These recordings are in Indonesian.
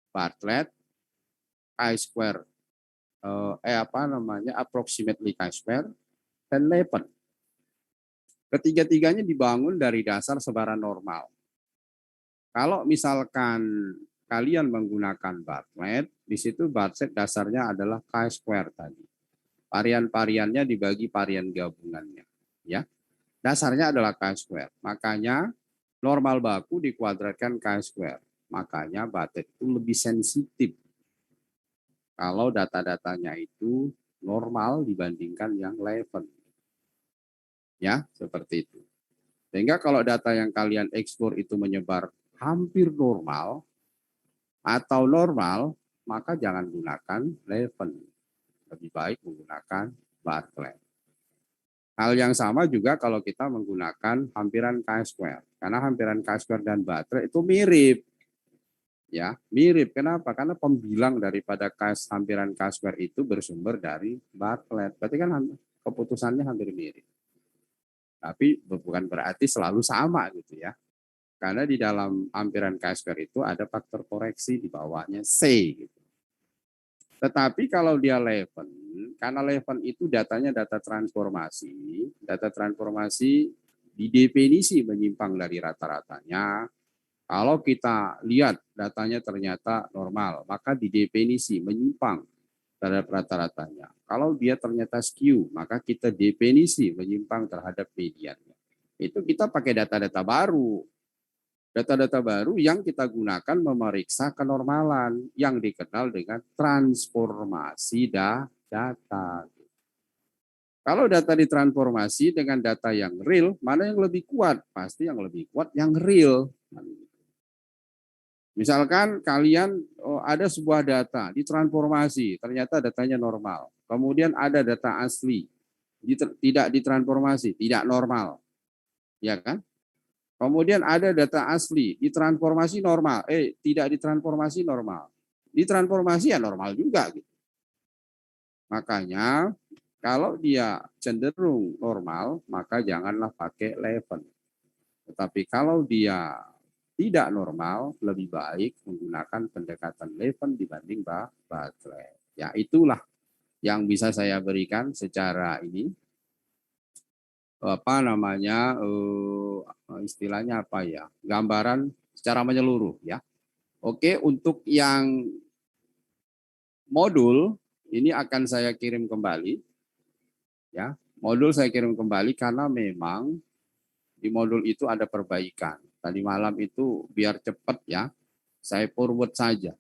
Bartlett, chi-square, approximately chi-square, dan Levin. Ketiga-tiganya dibangun dari dasar sebaran normal. Kalau misalkan kalian menggunakan Bartlett, di situ Bartlett dasarnya adalah chi-square tadi. Varian-variannya dibagi varian gabungannya. Ya, dasarnya adalah chi-square. Makanya normal baku dikuadratkan chi-square. Makanya Bartlett itu lebih sensitif kalau data-datanya itu normal dibandingkan yang Levin. Ya, seperti itu. Sehingga kalau data yang kalian ekspor itu menyebar hampir normal atau normal, maka jangan gunakan Levin. Lebih baik menggunakan Bartlett. Hal yang sama juga kalau kita menggunakan hampiran chi-square. Karena hampiran chi-square dan Bartlett itu mirip. Ya, mirip. Kenapa? Karena pembilang daripada hampiran chi-square itu bersumber dari Bartlett. Berarti kan keputusannya hampir mirip. Tapi bukan berarti selalu sama gitu ya. Karena di dalam hampiran chi-square itu ada faktor koreksi di bawahnya C gitu. Tetapi kalau dia Levin, karena Levin itu datanya data transformasi didefinisi menyimpang dari rata-ratanya. Kalau kita lihat datanya ternyata normal, maka didefinisi menyimpang terhadap rata-ratanya. Kalau dia ternyata skew, maka kita definisi menyimpang terhadap mediannya. Itu kita pakai data-data baru. Data-data baru yang kita gunakan memeriksa kenormalan yang dikenal dengan transformasi data. Kalau data ditransformasi dengan data yang real, mana yang lebih kuat? Pasti yang lebih kuat yang real. Misalkan kalian ada sebuah data ditransformasi, ternyata datanya normal. Kemudian ada data asli, tidak ditransformasi, tidak normal. Ya kan? Kemudian ada data asli, ditransformasi normal, tidak ditransformasi normal. Ditransformasi ya normal juga gitu. Makanya kalau dia cenderung normal, maka janganlah pakai Levin. Tetapi kalau dia tidak normal, lebih baik menggunakan pendekatan Levin dibanding Bartlett. Ya, itulah yang bisa saya berikan secara ini istilahnya apa ya, gambaran secara menyeluruh ya. Oke, untuk yang modul ini akan saya kirim kembali ya. Modul saya kirim kembali karena memang di modul itu ada perbaikan. Tadi malam itu biar cepat ya, saya forward saja.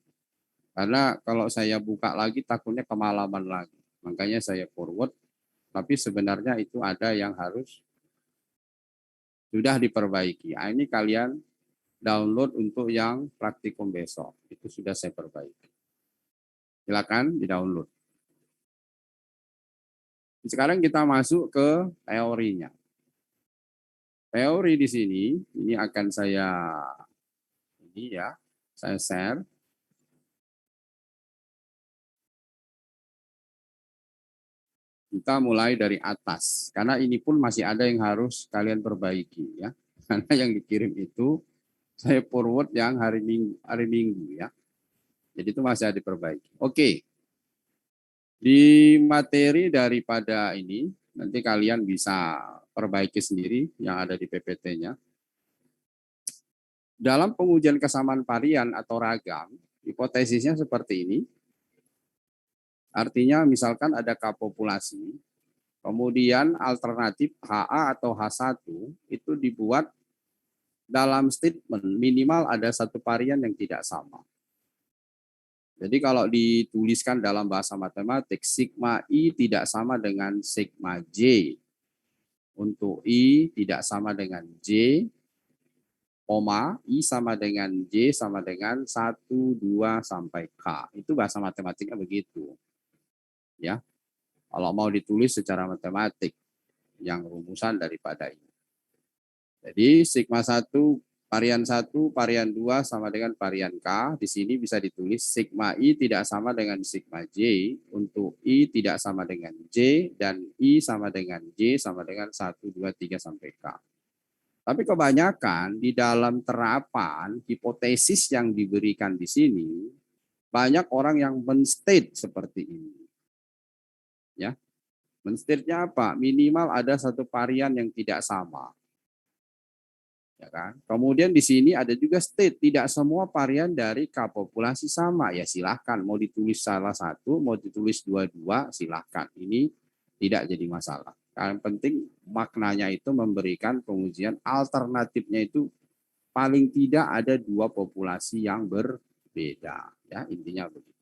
Karena kalau saya buka lagi takutnya kemalaman lagi. Makanya saya forward, tapi sebenarnya itu ada yang harus sudah diperbaiki. Ini kalian download untuk yang praktikum besok. Itu sudah saya perbaiki. Silakan di-download. Sekarang kita masuk ke teorinya. Teori di sini, ini akan saya share. Kita mulai dari atas, karena ini pun masih ada yang harus kalian perbaiki ya. Karena yang dikirim itu saya forward yang hari Minggu ya. Jadi itu masih ada diperbaiki. Oke. Di materi daripada ini nanti kalian bisa perbaiki sendiri yang ada di PPT-nya. Dalam pengujian kesamaan varian atau ragam, hipotesisnya seperti ini. Artinya misalkan ada K populasi, kemudian alternatif HA atau H1 itu dibuat dalam statement minimal ada satu varian yang tidak sama. Jadi kalau dituliskan dalam bahasa matematik, sigma I tidak sama dengan sigma J. Untuk I tidak sama dengan J, I sama dengan J sama dengan 1, 2, sampai K. Itu bahasa matematiknya begitu. Ya, kalau mau ditulis secara matematik, yang rumusan daripada ini. Jadi sigma 1, varian 1, varian 2 sama dengan varian K. Di sini bisa ditulis sigma I tidak sama dengan sigma J. Untuk I tidak sama dengan J. Dan I sama dengan J sama dengan 1, 2, 3, sampai K. Tapi kebanyakan di dalam terapan hipotesis yang diberikan di sini, Banyak orang yang menstate seperti ini. Ya, menstate-nya apa? Minimal ada satu varian yang tidak sama. Ya kan? Kemudian di sini ada juga state, tidak semua varian dari K populasi sama. Ya silahkan, mau ditulis salah satu, mau ditulis dua-dua, silahkan. Ini tidak jadi masalah. Yang penting maknanya itu memberikan pengujian alternatifnya itu paling tidak ada dua populasi yang berbeda. Ya intinya begitu.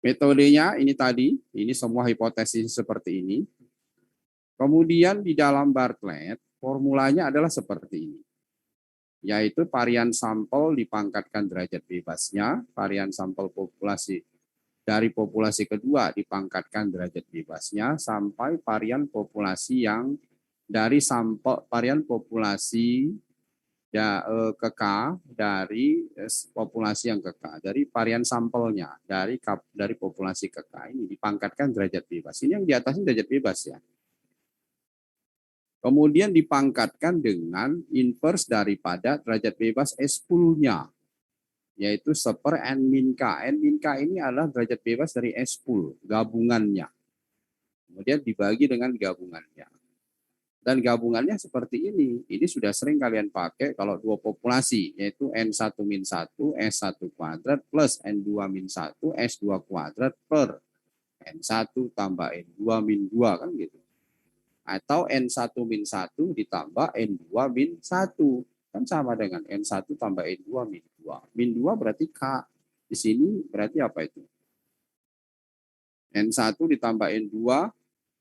Metodenya ini tadi, ini semua hipotesis seperti ini. Kemudian di dalam Bartlett, formulanya adalah seperti ini. Yaitu varian sampel dipangkatkan derajat bebasnya, varian sampel populasi dari populasi kedua dipangkatkan derajat bebasnya, sampai varian populasi yang dari sampel varian populasi keka dari populasi yang keka, dari varian sampelnya dari populasi keka ini dipangkatkan derajat bebas. Ini yang di atasnya derajat bebas ya. Kemudian dipangkatkan dengan inverse daripada derajat bebas S10-nya, yaitu seper N min K. N min K ini adalah derajat bebas dari S10, gabungannya. Kemudian dibagi dengan gabungannya. Dan gabungannya seperti ini. Ini sudah sering kalian pakai kalau dua populasi, yaitu N1 min 1, S1 kuadrat plus N2 min 1, S2 kuadrat per N1 tambah N2 min 2, kan gitu. Atau N1 min 1 ditambah N2 min 1. Kan sama dengan N1 tambah N2 min 2. Min 2 berarti K. Di sini berarti apa itu? N1 ditambah N2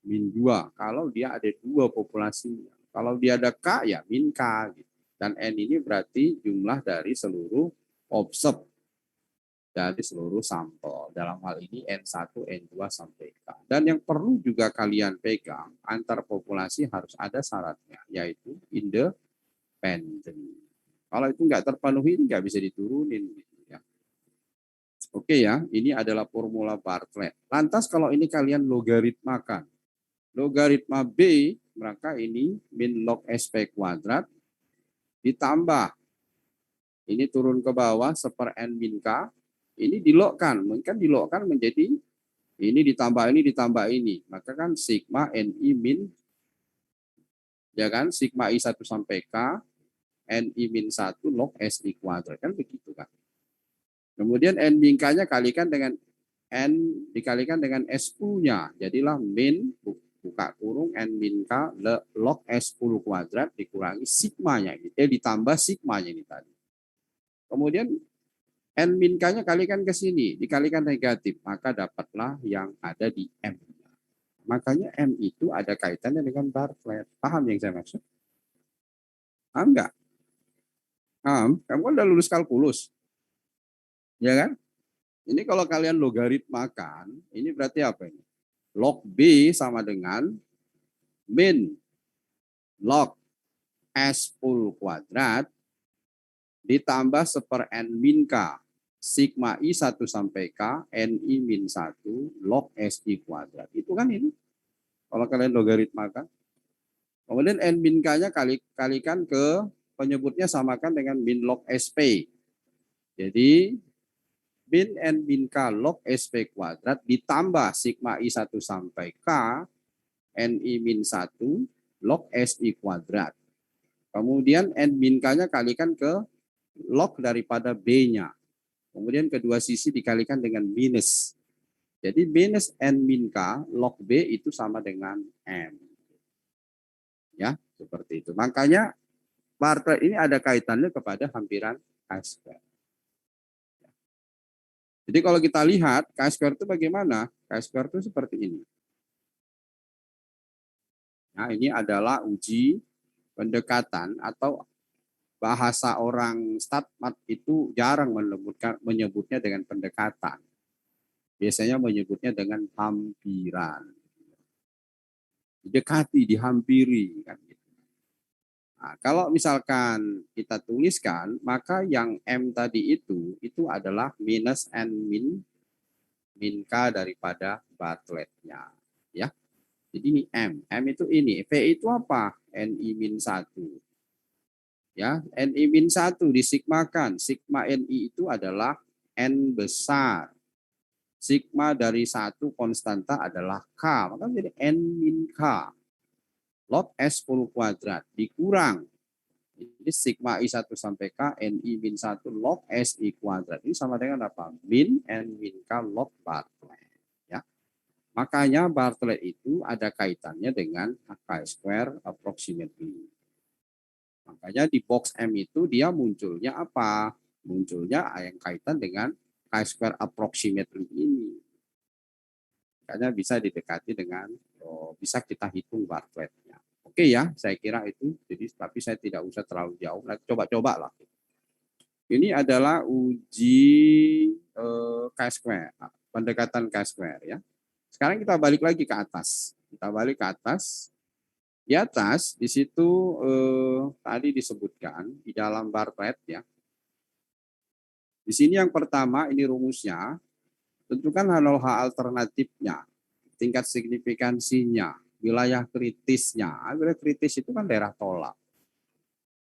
min 2. Kalau dia ada dua populasinya. Kalau dia ada K, ya min K. Gitu. Dan N ini berarti jumlah dari seluruh observe dari seluruh sampel. Dalam hal ini N1, N2 sampai K. Dan yang perlu juga kalian pegang, antar populasi harus ada syaratnya, yaitu independen. Kalau itu nggak terpenuhi, nggak bisa diturunin. Gitu ya. Oke ya, ini adalah formula Bartlett. Lantas kalau ini kalian logaritmakan. Logaritma B, maka ini min log SP kuadrat ditambah. Ini turun ke bawah, seper N min K. Ini dilogkan, mungkin dilogkan menjadi ini ditambah ini, maka kan sigma NI min, ya kan, sigma I1 sampai K, NI min 1 log SI kuadrat, kan begitu kan. Kemudian N min K-nya kalikan dengan N dikalikan dengan S10-nya, jadilah min, buka kurung, N min K log S10 kuadrat dikurangi sigmanya, ditambah sigmanya ini tadi. Kemudian N min K-nya kalikan ke sini, dikalikan negatif, maka dapatlah yang ada di M. Makanya M itu ada kaitannya dengan Bartlett. Paham yang saya maksud? Paham nggak? Paham? Kamu kan udah lulus kalkulus. Ya kan? Ini kalau kalian logaritmakan, ini berarti apa ini? Log B sama dengan min log S10 kuadrat ditambah seper N min K sigma I1 sampai K NI min 1 log SI kuadrat. Itu kan ini. Kalau kalian logaritmakan. Kemudian N min K-nya kalikan ke penyebutnya samakan dengan min log SP. Jadi min N min K log SP kuadrat ditambah sigma I1 sampai K NI min 1 log SI kuadrat. Kemudian N min K-nya kalikan ke log daripada B-nya. Kemudian kedua sisi dikalikan dengan minus. Jadi minus N min K log B itu sama dengan M. Ya, seperti itu. Makanya Bartlett ini ada kaitannya kepada hampiran K-square. Jadi kalau kita lihat K-square itu bagaimana? K-square itu seperti ini. Nah, ini adalah uji pendekatan atau bahasa orang statmat itu jarang menyebutnya dengan pendekatan. Biasanya menyebutnya dengan hampiran. Dekati, dihampiri. Kan gitu. Nah, kalau misalkan kita tuliskan, maka yang M tadi itu adalah minus N min K daripada Bartlett-nya. Ya. Jadi ini M. M itu ini. V itu apa? NI min 1. Ya, NI min 1 disigmakan. Sigma NI itu adalah N besar. Sigma dari satu konstanta adalah K. Maka menjadi N min K. Log S full kuadrat dikurang. Jadi sigma I1 sampai K, NI min 1 log SI kuadrat. Ini sama dengan apa? Min N min K log Bartlett. Ya. Makanya Bartlett itu ada kaitannya dengan Chi-square approximately. Makanya di box M itu dia munculnya apa? Munculnya yang kaitan dengan Chi-square approximately ini. Makanya bisa didekati dengan, bisa kita hitung Bartlett-nya. Oke ya, saya kira itu. Jadi, tapi saya tidak usah terlalu jauh. Nanti coba-coba lah. Ini adalah uji Chi-square, pendekatan Chi-square ya. Sekarang kita balik lagi ke atas. Kita balik ke atas. Di atas, di situ tadi disebutkan di dalam Bartlett ya. Di sini yang pertama ini rumusnya, tentukan H0H alternatifnya, tingkat signifikansinya, wilayah kritisnya. Wilayah kritis itu kan daerah tolak.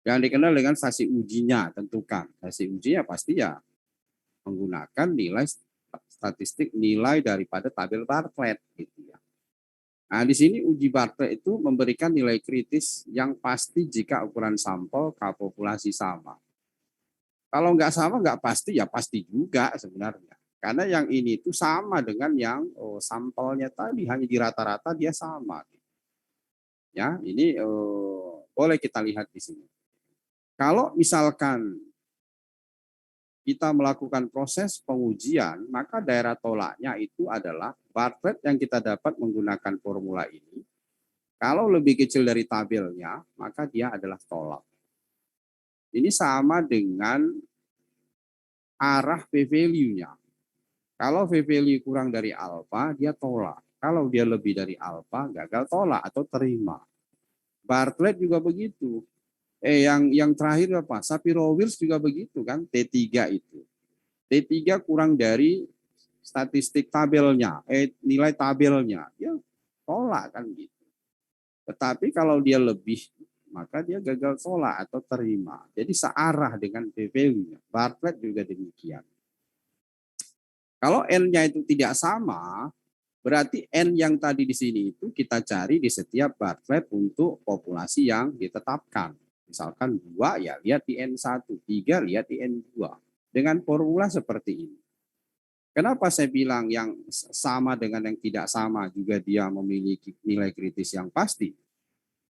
Yang dikenal dengan stasi ujinya, tentukan. Stasi ujinya pasti ya menggunakan nilai statistik nilai daripada tabel Bartlett gitu ya. Nah, di sini uji Bartlett itu memberikan nilai kritis yang pasti jika ukuran sampel K populasi sama. Kalau nggak sama nggak pasti ya pasti juga sebenarnya. Karena yang ini itu sama dengan yang sampelnya tadi, hanya di rata-rata dia sama. Ya, ini boleh kita lihat di sini. Kalau misalkan kita melakukan proses pengujian, maka daerah tolaknya itu adalah Bartlett yang kita dapat menggunakan formula ini. Kalau lebih kecil dari tabelnya, maka dia adalah tolak. Ini sama dengan arah p-value-nya. Kalau p-value kurang dari alfa, dia tolak. Kalau dia lebih dari alfa, gagal tolak atau terima. Bartlett juga begitu. Yang terakhir apa? Shapiro-Wills juga begitu kan, T3 itu. T3 kurang dari statistik tabelnya, nilai tabelnya, ya tolak kan gitu. Tetapi kalau dia lebih, maka dia gagal tolak atau terima. Jadi searah dengan p-value-nya. Bartlett juga demikian. Kalau N-nya itu tidak sama, berarti N yang tadi di sini itu kita cari di setiap Bartlett untuk populasi yang ditetapkan. Misalkan 2 ya lihat di N1, 3 lihat di N2. Dengan formula seperti ini. Kenapa saya bilang yang sama dengan yang tidak sama juga dia memiliki nilai kritis yang pasti?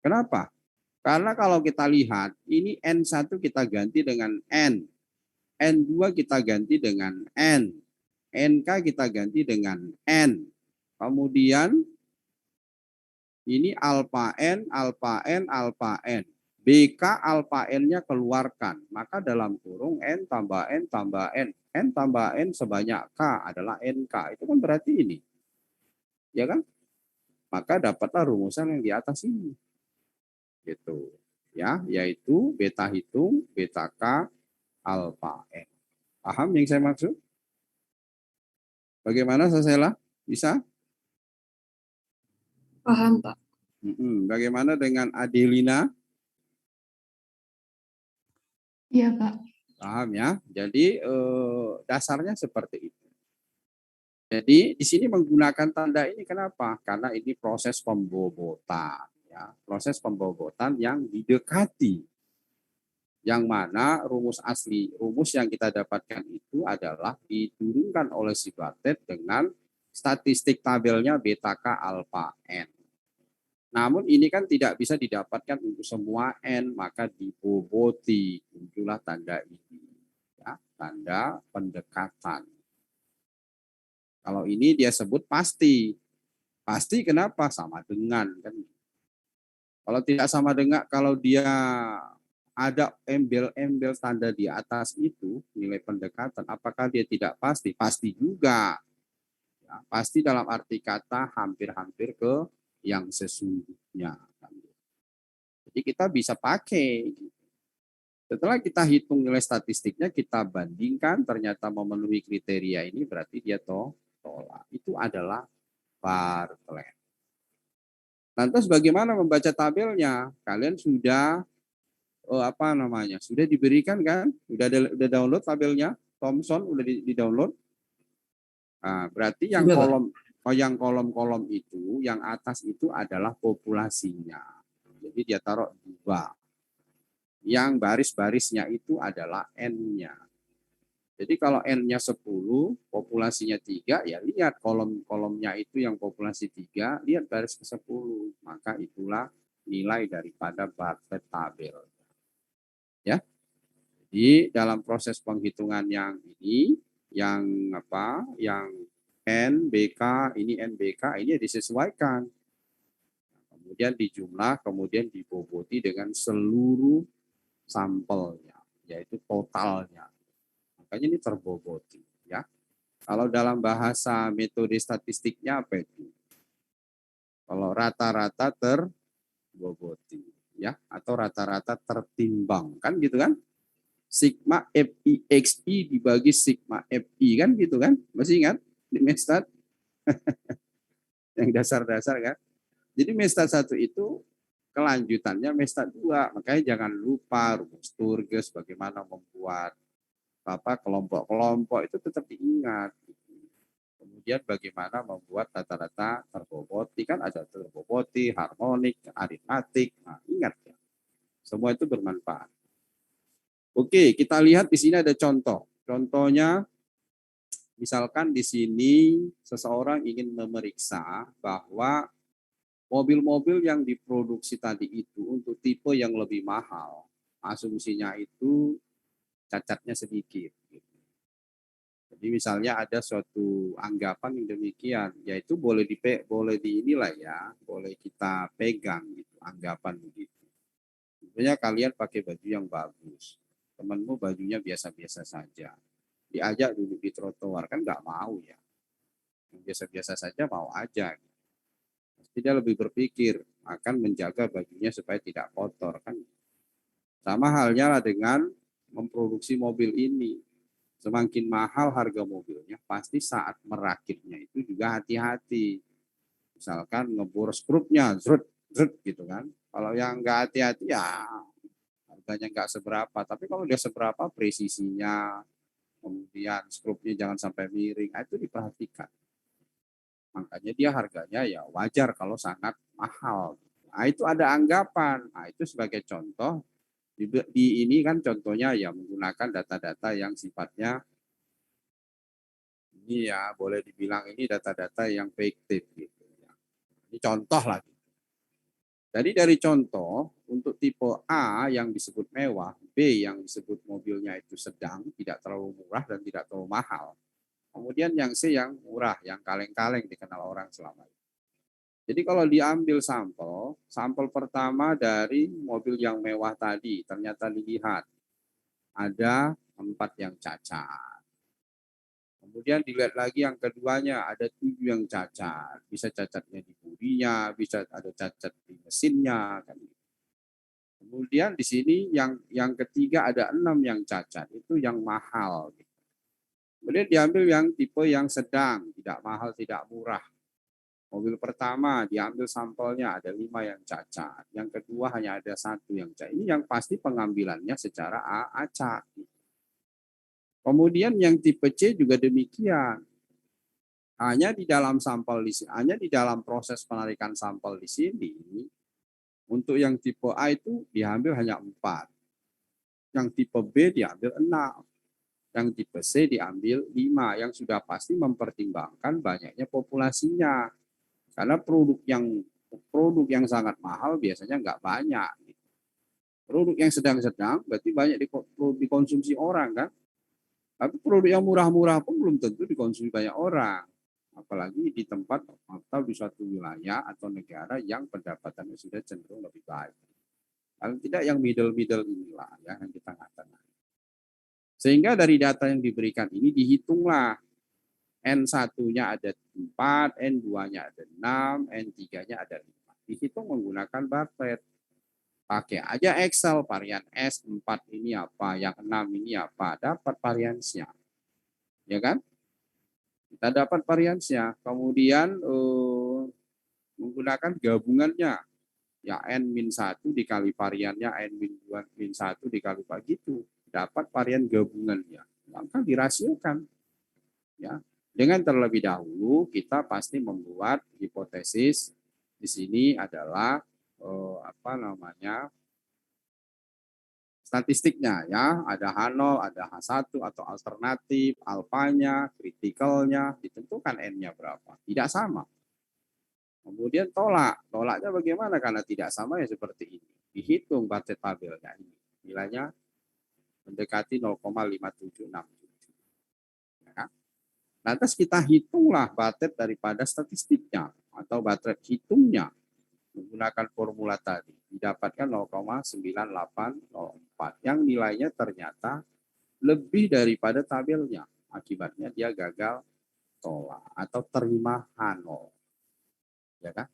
Kenapa? Karena kalau kita lihat, ini N1 kita ganti dengan N. N2 kita ganti dengan N. NK kita ganti dengan N. Kemudian ini alpha N, alpha N, alpha N. BK alpha N-nya keluarkan. Maka dalam kurung N tambah N tambah N. N tambah N sebanyak K adalah NK. Itu kan berarti ini. Ya kan? Maka dapatlah rumusan yang di atas ini. Gitu. Ya, yaitu beta hitung, beta K, alpha N. Paham yang saya maksud? Bagaimana Sasela? Bisa? Paham, Pak. Bagaimana dengan Adelina? Iya, Pak. Paham ya? Jadi dasarnya seperti itu. Jadi di sini menggunakan tanda ini kenapa? Karena ini proses pembobotan. Ya. Proses pembobotan yang didekati. Yang mana rumus asli, rumus yang kita dapatkan itu adalah diturunkan oleh si Bartlett dengan statistik tabelnya beta K alpha N. Namun ini kan tidak bisa didapatkan untuk semua N, maka diboboti, muncullah tanda ini, ya, tanda pendekatan. Kalau ini dia sebut pasti. Pasti kenapa? Sama dengan. Kan? Kalau tidak sama dengan, kalau dia ada embel-embel tanda di atas itu, nilai pendekatan, apakah dia tidak pasti? Pasti juga. Ya, pasti dalam arti kata hampir-hampir ke yang sesungguhnya. Jadi kita bisa pakai. Setelah kita hitung nilai statistiknya, kita bandingkan ternyata memenuhi kriteria ini, berarti dia tolak. Itu adalah Bartlett. Lantas bagaimana membaca tabelnya? Kalian sudah sudah diberikan kan? Sudah download tabelnya? Thomson udah di-download. Nah, berarti yang Sudah, Pak. kolom-kolom itu, yang atas itu adalah populasinya. Jadi dia taruh 2. Yang baris-barisnya itu adalah N-nya. Jadi kalau N-nya 10, populasinya 3, ya lihat kolom-kolomnya itu yang populasi 3, lihat baris ke 10. Maka itulah nilai daripada Bartlett tabel. Ya. Jadi dalam proses penghitungan yang ini, yang NBK, ini NBK, ini disesuaikan. Kemudian dijumlah, kemudian diboboti dengan seluruh sampelnya, yaitu totalnya. Makanya ini terboboti. Ya. Kalau dalam bahasa metode statistiknya apa itu? Kalau rata-rata terboboti, ya, atau rata-rata tertimbang, kan gitu kan? Sigma FIXI dibagi sigma FI, kan gitu kan? Masih ingat di Mestat? Yang dasar-dasar kan? Jadi Mestat 1 itu kelanjutannya Mestat 2. Makanya jangan lupa rumus Sturges, bagaimana membuat kelompok-kelompok itu tetap diingat. Kemudian bagaimana membuat data-data terboboti, kan ada terboboti, harmonik, aritmatik. Nah, ingat ya. Semua itu bermanfaat. Oke, kita lihat di sini ada contoh. Contohnya, misalkan di sini seseorang ingin memeriksa bahwa mobil-mobil yang diproduksi tadi itu untuk tipe yang lebih mahal, asumsinya itu cacatnya sedikit. Jadi misalnya ada suatu anggapan yang demikian, yaitu boleh diinilah ya, boleh kita pegang gitu, anggapan begitu. Sebenarnya kalian pakai baju yang bagus, temanmu bajunya biasa-biasa saja, diajak duduk di trotoar kan nggak mau ya, yang biasa-biasa saja mau aja. Pasti dia lebih berpikir akan menjaga bajunya supaya tidak kotor kan. Sama halnya lah dengan memproduksi mobil ini. Semakin mahal harga mobilnya, pasti saat merakitnya itu juga hati-hati. Misalkan ngebor skrupnya, zrut, zrut gitu kan. Kalau yang nggak hati-hati ya harganya nggak seberapa. Tapi kalau dia seberapa, presisinya, kemudian skrupnya jangan sampai miring, itu diperhatikan. Makanya dia harganya ya wajar kalau sangat mahal. Nah, itu ada anggapan. Nah, itu sebagai contoh. Di ini kan contohnya ya menggunakan data-data yang sifatnya ini ya boleh dibilang ini data-data yang fiktif gitu ya. Ini contoh lagi. Jadi dari contoh untuk tipe A yang disebut mewah, B yang disebut mobilnya itu sedang, tidak terlalu murah dan tidak terlalu mahal. Kemudian yang C yang murah, yang kaleng-kaleng dikenal orang selama ini. Jadi kalau diambil sampel pertama dari mobil yang mewah tadi, ternyata dilihat ada 4 yang cacat. Kemudian dilihat lagi yang keduanya, ada 7 yang cacat. Bisa cacatnya di bodinya, bisa ada cacat di mesinnya. Kemudian di sini yang ketiga ada 6 yang cacat, itu yang mahal. Kemudian diambil yang tipe yang sedang, tidak mahal, tidak murah. Mobil pertama diambil sampelnya ada 5 yang cacat. Yang kedua hanya ada 1 yang cacat. Ini yang pasti pengambilannya secara acak. Kemudian yang tipe C juga demikian. Hanya di dalam proses penarikan sampel di sini, untuk yang tipe A itu diambil hanya 4. Yang tipe B diambil 6. Yang tipe C diambil 5. Yang sudah pasti mempertimbangkan banyaknya populasinya. Karena produk yang sangat mahal biasanya nggak banyak. Produk yang sedang-sedang berarti banyak dikonsumsi orang kan. Tapi produk yang murah-murah pun belum tentu dikonsumsi banyak orang. Apalagi di tempat atau di suatu wilayah atau negara yang pendapatannya sudah cenderung lebih baik. Kalau tidak yang middle-middle inilah ya, yang di tengah-tengah. Sehingga dari data yang diberikan ini dihitunglah N1-nya ada 4, N2-nya ada 6, N3-nya ada 5. Dihitung menggunakan Bartlett. Pakai aja Excel, varian S4 ini apa, yang 6 ini apa, dapat variansnya. Ya kan? Kita dapat variansnya. Kemudian menggunakan gabungannya. Ya N-1 dikali variannya, N-2, N-1 dikali begitu. Dapat varian gabungannya. maka dirasiokan. Ya, dengan terlebih dahulu kita pasti membuat hipotesis di sini adalah apa namanya statistiknya ya, ada H0, ada H1 atau alternatif, alfanya, kritikalnya, ditentukan N-nya berapa. Tidak sama. Kemudian tolaknya bagaimana karena tidak sama ya seperti ini. Dihitung batet tabelnya ini. Nilainya mendekati 0,5767. Ya. Lantas kita hitunglah batet daripada statistiknya atau batet hitungnya menggunakan formula tadi. Didapatkan 0,9804 yang nilainya ternyata lebih daripada tabelnya. Akibatnya dia gagal tolak atau terima H0. Ya kan?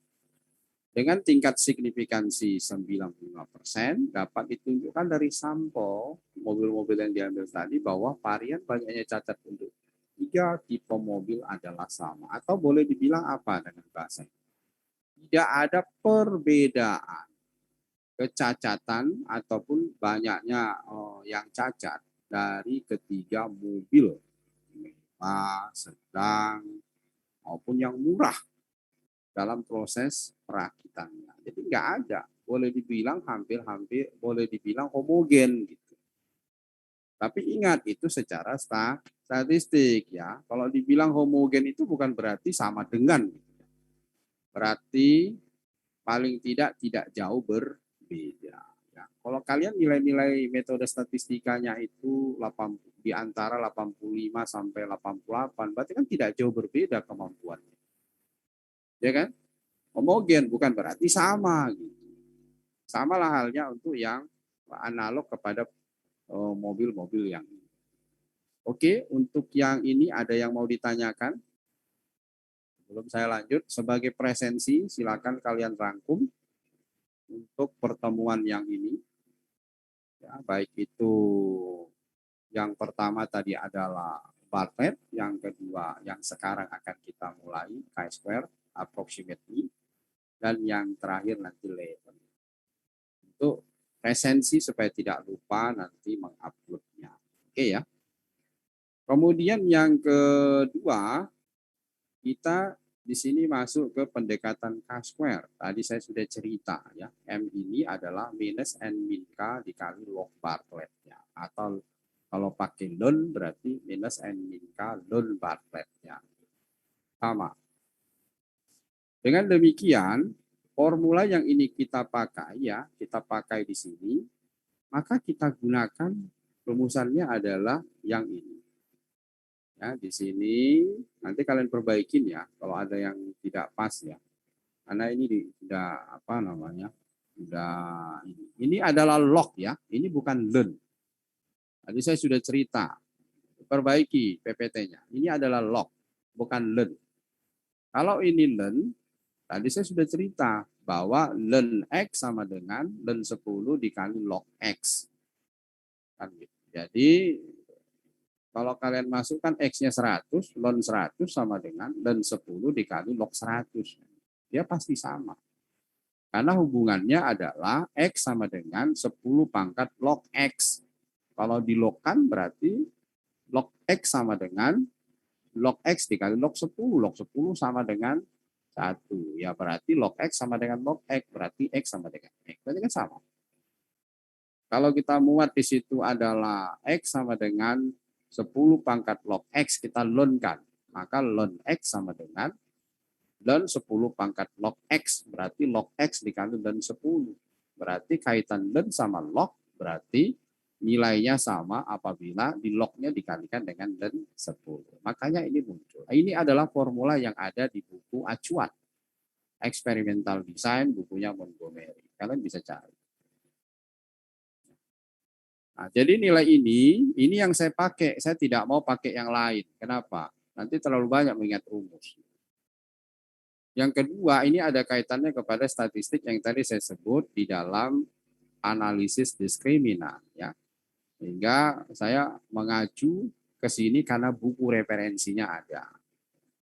Dengan tingkat signifikansi 95% dapat ditunjukkan dari sampel mobil-mobil yang diambil tadi bahwa varian banyaknya cacat untuk 3 tipe mobil adalah sama. Atau boleh dibilang apa dengan bahasa ini? Tidak ada perbedaan kecacatan ataupun banyaknya yang cacat dari ketiga mobil mewah, sedang maupun yang murah dalam proses perakitannya. Jadi nggak ada, boleh dibilang hampir-hampir boleh dibilang homogen gitu. Tapi ingat itu secara statistik ya. Kalau dibilang homogen itu bukan berarti sama dengan. Berarti paling tidak jauh berbeda. Ya, kalau kalian nilai-nilai metode statistikanya itu 80, di antara 85 sampai 88, berarti kan tidak jauh berbeda kemampuannya. Ya kan? Homogen bukan berarti sama gitu. Samalah halnya untuk yang analog kepada mobil-mobil yang ini. Oke, untuk yang ini ada yang mau ditanyakan? Sebelum saya lanjut, sebagai presensi silakan kalian rangkum untuk pertemuan yang ini. Ya, baik itu yang pertama tadi adalah Bartlett, yang kedua yang sekarang akan kita mulai chi-square approximately, dan yang terakhir nanti Levin. Untuk presensi supaya tidak lupa nanti menguploadnya. Oke ya. Kemudian yang kedua, kita di sini masuk ke pendekatan chi-square. Tadi saya sudah cerita ya, M ini adalah minus N min K dikali log Bartlett-nya. Atau kalau pakai ln berarti minus N min K ln Bartlett-nya. Sama. Dengan demikian, formula yang ini kita pakai ya, kita pakai di sini, maka kita gunakan rumusannya adalah yang ini. Ya, di sini nanti kalian perbaikin ya kalau ada yang tidak pas ya. Karena ini sudah apa namanya? Sudah ini adalah log ya. Ini bukan ln. Tadi saya sudah cerita. Perbaiki PPT-nya. Ini adalah log, bukan ln. Kalau ini ln, tadi saya sudah cerita bahwa ln X sama dengan ln 10 dikali log X. Kan gitu. Jadi kalau kalian masukkan X-nya 100, ln 100 sama dengan ln 10 dikali log 100. Dia pasti sama. Karena hubungannya adalah X sama dengan 10 pangkat log X. Kalau dilogkan berarti log X sama dengan log X dikali log 10. Log 10 sama dengan 1. Ya berarti log X sama dengan log X. Berarti X sama dengan X. Berarti kan sama. Kalau kita muat di situ adalah X sama dengan 10 pangkat log X kita ln-kan. Maka ln X sama dengan ln 10 pangkat log X. Berarti log X dikali ln 10. Berarti kaitan ln sama log berarti nilainya sama apabila di lognya dikalikan dengan ln 10. Makanya ini muncul. Ini adalah formula yang ada di buku acuan. Experimental Design, bukunya Montgomery. Kalian bisa cari. Nah, jadi nilai ini yang saya pakai. Saya tidak mau pakai yang lain. Kenapa? Nanti terlalu banyak mengingat rumus. Yang kedua, ini ada kaitannya kepada statistik yang tadi saya sebut di dalam analisis diskriminan. Ya. Sehingga saya mengacu ke sini karena buku referensinya ada.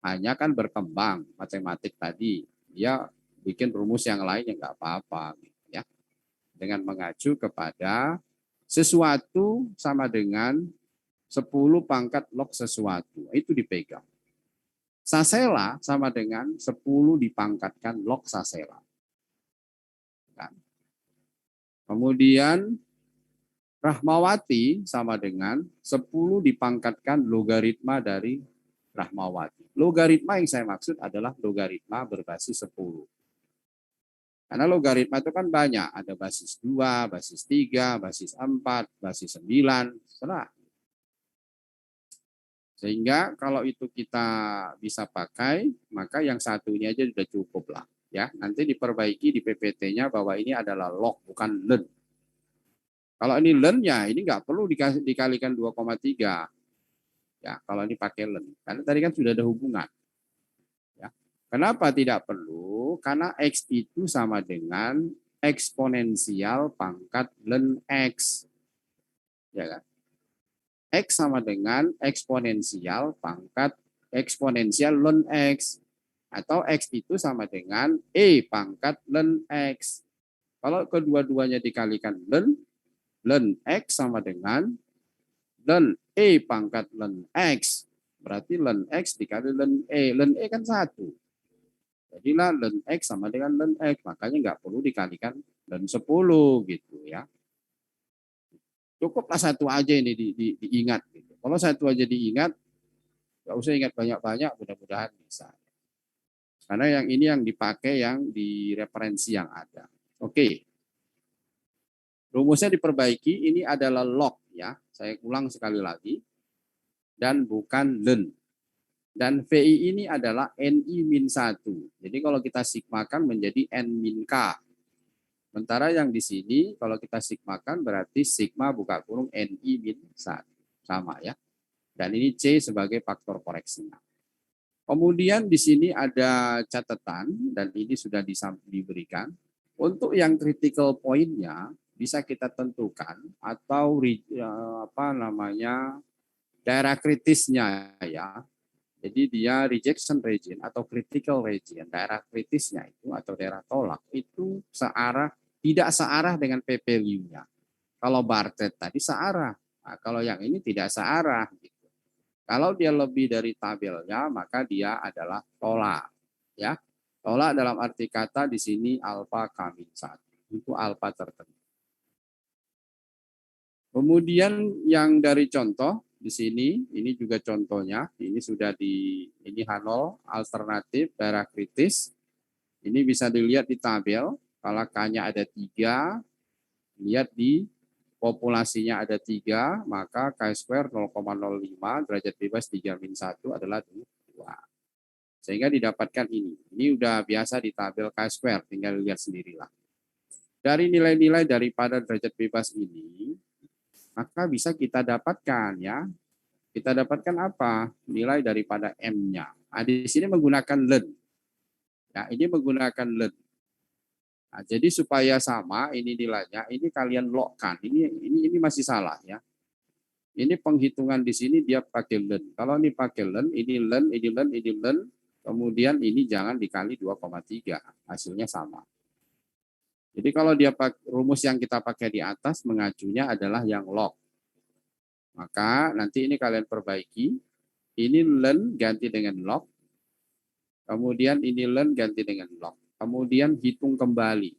Hanya kan berkembang matematik tadi. Dia bikin rumus yang lain yang nggak apa-apa. Ya. Dengan mengacu kepada sesuatu sama dengan 10 pangkat log sesuatu. Itu dipegang. Sasela sama dengan 10 dipangkatkan log sasela. Kan? Kemudian Rahmawati sama dengan 10 dipangkatkan logaritma dari Rahmawati. Logaritma yang saya maksud adalah logaritma berbasis 10. Karena logaritma itu kan banyak, ada basis 2, basis 3, basis 4, basis 9, serah. Sehingga kalau itu kita bisa pakai, maka yang satu ini aja sudah cukup lah. Ya, nanti diperbaiki di PPT-nya bahwa ini adalah log, bukan len. Kalau ini len ya ini nggak perlu dikalikan 2,3. Ya, kalau ini pakai len. Karena tadi kan sudah ada hubungan. Ya. Kenapa tidak perlu? Karena X itu sama dengan eksponensial pangkat len X. Ya kan? X sama dengan eksponensial pangkat eksponensial len X. Atau X itu sama dengan E pangkat len X. Kalau kedua-duanya dikalikan len X sama dengan len E pangkat len X. Berarti len X dikali len E. Len E kan 1. Jadilah len X sama dengan len X. Makanya nggak perlu dikalikan len 10 gitu ya. Cukuplah satu aja ini diingat. Gitu. Kalau satu aja diingat, nggak usah ingat banyak-banyak, mudah-mudahan bisa. Karena yang ini yang dipakai yang di referensi yang ada. Oke. Rumusnya diperbaiki, ini adalah log ya. Saya ulang sekali lagi. Dan bukan len. Dan VI ini adalah NI-1. Jadi kalau kita sigmakan menjadi N-K. Sementara yang di sini kalau kita sigmakan berarti sigma buka kurung NI-1. Sama ya. Dan ini C sebagai faktor koreksinya. Kemudian di sini ada catatan dan ini sudah diberikan. Untuk yang critical point-nya bisa kita tentukan atau daerah kritisnya ya. Jadi dia rejection region atau critical region, daerah kritisnya itu atau daerah tolak itu tidak searah dengan P value-nya. Kalau Bartlett tadi searah, nah, kalau yang ini tidak searah. Gitu. Kalau dia lebih dari tabelnya, maka dia adalah tolak. Ya, tolak dalam arti kata di sini alfa kamin 1. Itu alfa tertentu. Kemudian yang dari contoh di sini, ini juga contohnya. Ini sudah ini H0 alternatif daerah kritis. Ini bisa dilihat di tabel. Kalau K-nya ada 3, lihat di populasinya ada 3, maka K-square 0,05, derajat bebas 3-1 adalah 2. Sehingga didapatkan ini. Ini udah biasa di tabel K-square, tinggal lihat sendirilah. Dari nilai-nilai daripada derajat bebas ini, maka bisa kita dapatkan ya. Kita dapatkan apa? Nilai daripada M-nya. Nah, di sini menggunakan len. Ya, ini menggunakan len. Nah, jadi supaya sama ini nilainya, ini kalian logkan. Ini masih salah ya. Ini penghitungan di sini dia pakai len. Kalau ini pakai len, ini len, ini len, ini len, kemudian ini jangan dikali 2,3. Hasilnya sama. Jadi kalau dia rumus yang kita pakai di atas mengacunya adalah yang log. Maka nanti ini kalian perbaiki. Ini len ganti dengan log. Kemudian ini len ganti dengan log. Kemudian hitung kembali.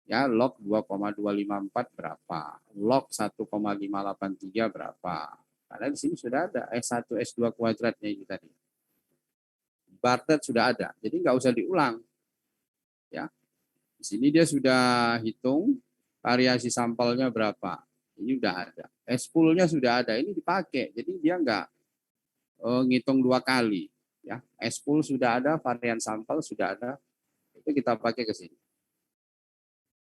Ya, log 2,254 berapa? Log 1,583 berapa? Karena di sini sudah ada S1, S2 kuadratnya ini tadi. Bartlett sudah ada. Jadi nggak usah diulang. Ya. Di sini dia sudah hitung variasi sampelnya berapa. Ini sudah ada. S-pool-nya sudah ada. Ini dipakai. Jadi dia nggak ngitung 2 kali. Ya, S-pool sudah ada, varian sampel sudah ada. Itu kita pakai ke sini.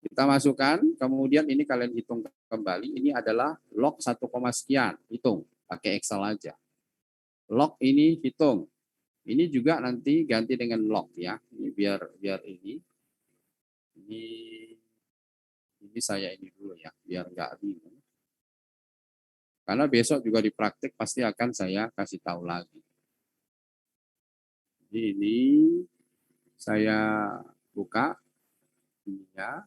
Kita masukkan, kemudian ini kalian hitung kembali. Ini adalah log 1, sekian. Hitung, pakai Excel aja. Log ini hitung. Ini juga nanti ganti dengan log ya. Ini biar ini. Ini saya ini dulu ya, biar nggak bingung. Karena besok juga di praktik pasti akan saya kasih tahu lagi. Jadi ini saya buka ini ya.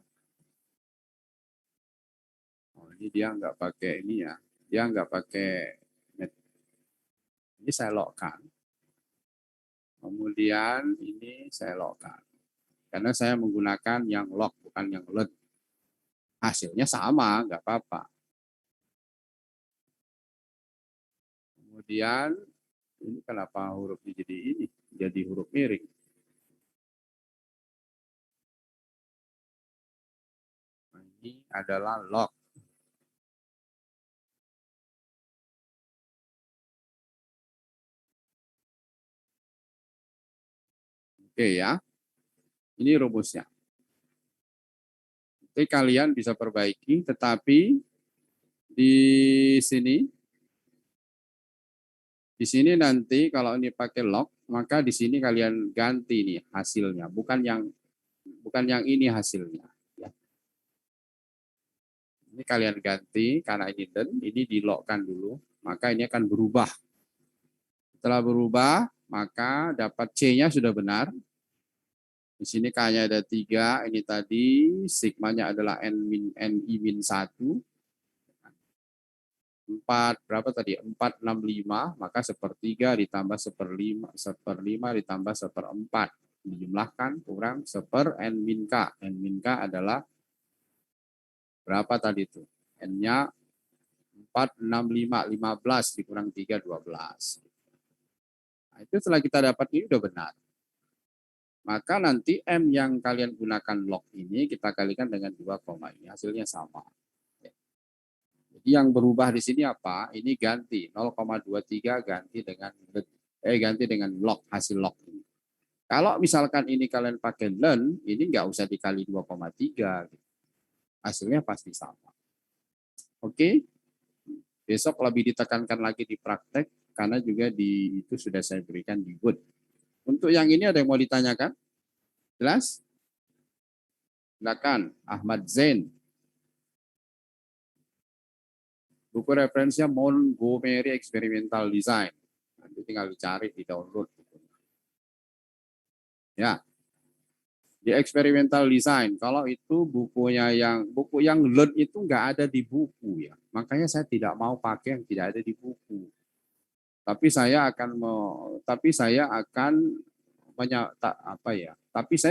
Oh, ini dia nggak pakai ini ya. Dia nggak pakai Ini saya lockkan. Kemudian ini saya lockkan. Karena saya menggunakan yang lock, bukan yang let. Hasilnya sama, nggak apa-apa. Kemudian, ini kenapa hurufnya jadi ini? Jadi huruf miring. Ini adalah lock. Oke ya, ini rumusnya. Jadi kalian bisa perbaiki, tetapi di sini nanti kalau ini pakai lock, maka di sini kalian ganti nih hasilnya, bukan yang ini hasilnya. Ya. Ini kalian ganti karena ini dan ini di lockkan dulu, maka ini akan berubah. Setelah berubah, maka dapat C-nya sudah benar. Di sini K-nya ada 3, ini tadi sigmanya adalah Ni-1. 4 berapa tadi? 465, maka 1/3 ditambah 1/5 ditambah 1/4. Dijumlahkan kurang 1/n-k. N-k adalah berapa tadi itu? N-nya 4, 6, 5, 15 dikurang 3, 12. Nah, itu setelah kita dapat ini udah benar. Maka nanti M yang kalian gunakan log ini kita kalikan dengan 2, ini hasilnya sama. Jadi yang berubah di sini apa? Ini ganti 0,23 ganti dengan log, hasil log ini. Kalau misalkan ini kalian pakai learn, ini nggak usah dikali 2,3. Hasilnya pasti sama. Oke? Besok lebih ditekankan lagi di praktek, karena juga itu sudah saya berikan di Word. Untuk yang ini ada yang mau ditanyakan? Jelas? Silakan, Ahmad Zain. Buku referensinya Montgomery Experimental Design. Nanti tinggal dicari, di download. Ya, di Experimental Design. Kalau itu buku yang learn itu nggak ada di buku ya. Makanya saya tidak mau pakai yang tidak ada di buku. Tapi saya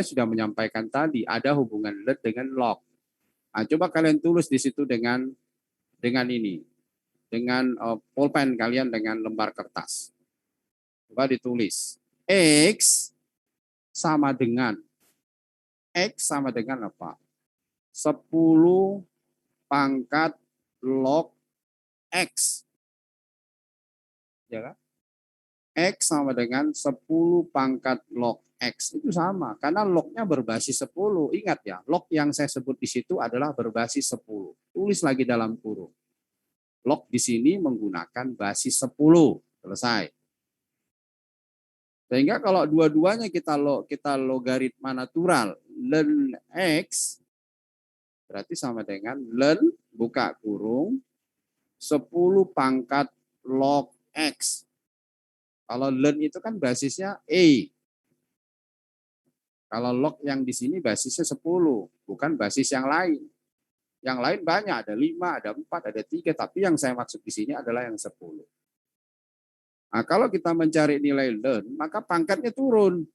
sudah menyampaikan tadi ada hubungan learn dengan log. Nah, coba kalian tulis di situ dengan ini, dengan pulpen kalian dengan lembar kertas. Coba ditulis X sama dengan apa? 10 pangkat log X. Ya kan? X sama dengan 10 pangkat log X. Itu sama, karena lognya berbasis 10. Ingat ya, log yang saya sebut di situ adalah berbasis 10. Tulis lagi dalam kurung. Log di sini menggunakan basis 10. Selesai. Sehingga kalau dua-duanya kita logaritma natural, ln X, berarti sama dengan ln, buka kurung, 10 pangkat log X. Kalau ln itu kan basisnya A. Kalau log yang di sini basisnya 10, bukan basis yang lain. Yang lain banyak, ada 5, ada 4, ada 3, tapi yang saya maksud di sini adalah yang 10. Nah, kalau kita mencari nilai ln, maka pangkatnya turun.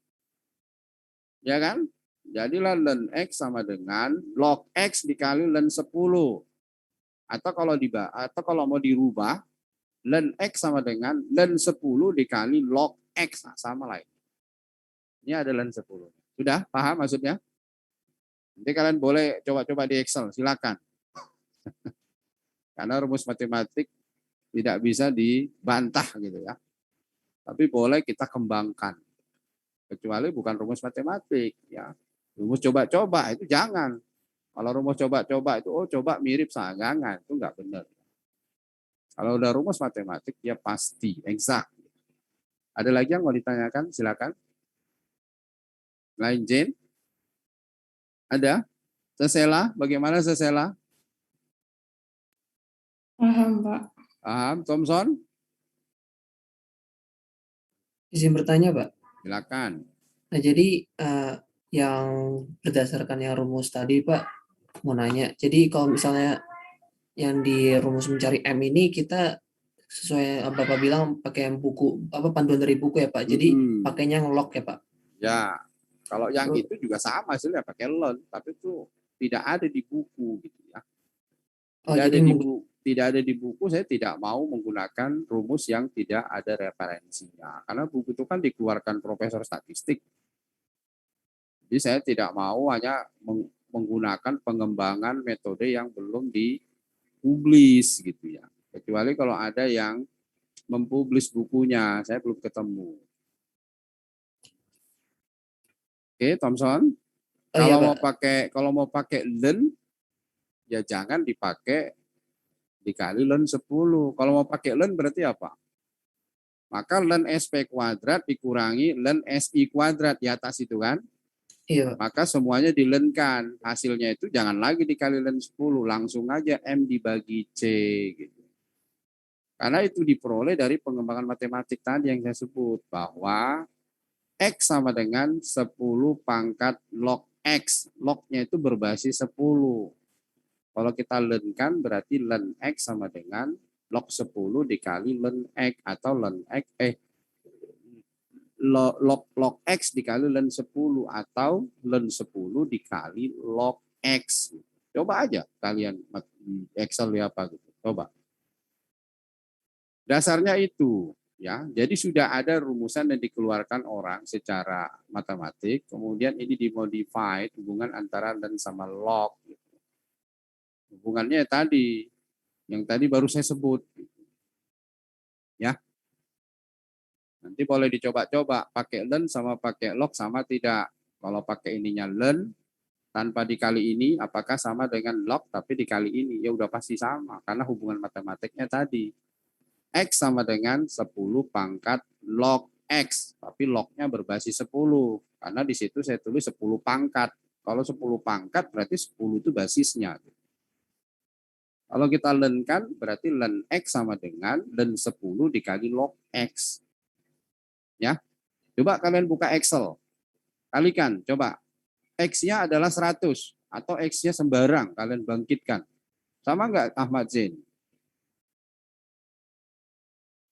Ya kan? Jadilah ln X sama dengan log X dikali ln 10. Atau kalau mau dirubah, ln X sama dengan ln 10 dikali log X. Nah, sama lah. Ini ada ln 10. Sudah paham maksudnya? Nanti kalian boleh coba-coba di Excel, silakan. Karena rumus matematik tidak bisa dibantah gitu ya. Tapi boleh kita kembangkan. Kecuali bukan rumus matematik ya. Rumus coba-coba itu jangan. Kalau rumus coba-coba itu coba mirip sanggangan, itu enggak benar. Kalau udah rumus matematik ya pasti exact. Ada lagi yang mau ditanyakan? Silakan. Lain Jane? Ada? Sesela, bagaimana Sesela? Paham, Pak. Paham, Thompson? Izin bertanya, Pak. Silakan. Nah, jadi yang berdasarkan yang rumus tadi, Pak, mau nanya. Jadi kalau misalnya yang di rumus mencari M ini kita sesuai Bapak bilang pakai buku panduan dari buku ya Pak. Jadi pakainya ngelok ya Pak. Ya, kalau yang Terus, itu juga sama hasilnya pakai learn, tapi itu tidak ada di buku gitu ya. Tidak ada di buku, saya tidak mau menggunakan rumus yang tidak ada referensinya. Karena buku itu kan dikeluarkan profesor statistik. Jadi saya tidak mau hanya menggunakan pengembangan metode yang belum dipublis gitu ya. Kecuali kalau ada yang mempublis bukunya, saya belum ketemu. Oke, Thomson. iya, Kalau mau pakai learn, ya jangan dipakai dikali learn 10. Kalau mau pakai learn berarti apa? Maka learn SP kuadrat dikurangi learn SI kuadrat di atas itu kan. Iya. Maka semuanya dilenkan. Hasilnya itu jangan lagi dikali learn 10. Langsung aja M dibagi C. Gitu. Karena itu diperoleh dari pengembangan matematik tadi yang saya sebut. Bahwa X sama dengan 10 pangkat log X. Lognya itu berbasis 10. Kalau kita lenkan berarti len X sama dengan log 10 dikali len X atau len X log X dikali len 10 atau len 10 dikali log X. Coba aja kalian Excel ya apa gitu. Coba. Dasarnya itu ya. Jadi sudah ada rumusan yang dikeluarkan orang secara matematik, kemudian ini dimodified hubungan antara len sama log. Hubungannya tadi yang tadi baru saya sebut. Ya. Nanti boleh dicoba-coba pakai len sama pakai log sama tidak. Kalau pakai ininya len tanpa dikali ini apakah sama dengan log tapi dikali ini? Ya udah pasti sama karena hubungan matematiknya tadi. X sama dengan 10 pangkat log X, tapi lognya berbasis 10. Karena di situ saya tulis 10 pangkat. Kalau 10 pangkat berarti 10 itu basisnya. Kalau kita lenkan berarti len X sama dengan len 10 dikali log X. Ya, coba kalian buka Excel. Kalikan, coba. X-nya adalah 100 atau X-nya sembarang kalian bangkitkan. Sama enggak Ahmad Zain?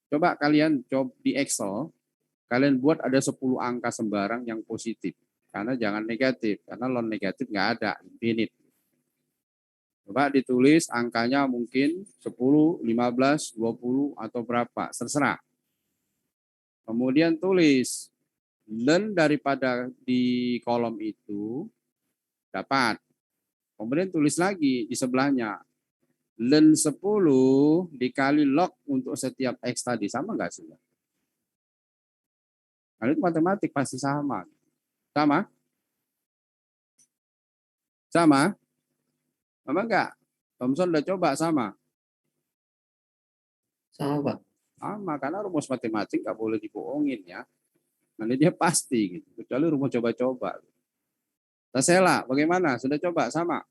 Coba kalian coba di Excel, kalian buat ada 10 angka sembarang yang positif. Karena jangan negatif, karena non negatif nggak ada, infinite. Coba ditulis angkanya mungkin 10, 15, 20, atau berapa, terserah. Kemudian tulis len daripada di kolom itu dapat. Kemudian tulis lagi di sebelahnya len 10 dikali log untuk setiap X tadi. Sama nggak sih? Kalau itu matematik pasti sama. Sama? Sama? Sama nggak? Thomson udah coba sama? Sama Pak. Sama, karena rumus matematik nggak boleh dibohongin ya. Nanti dia pasti gitu. Kecuali rumus coba-coba. Tasela, bagaimana? Sudah coba sama?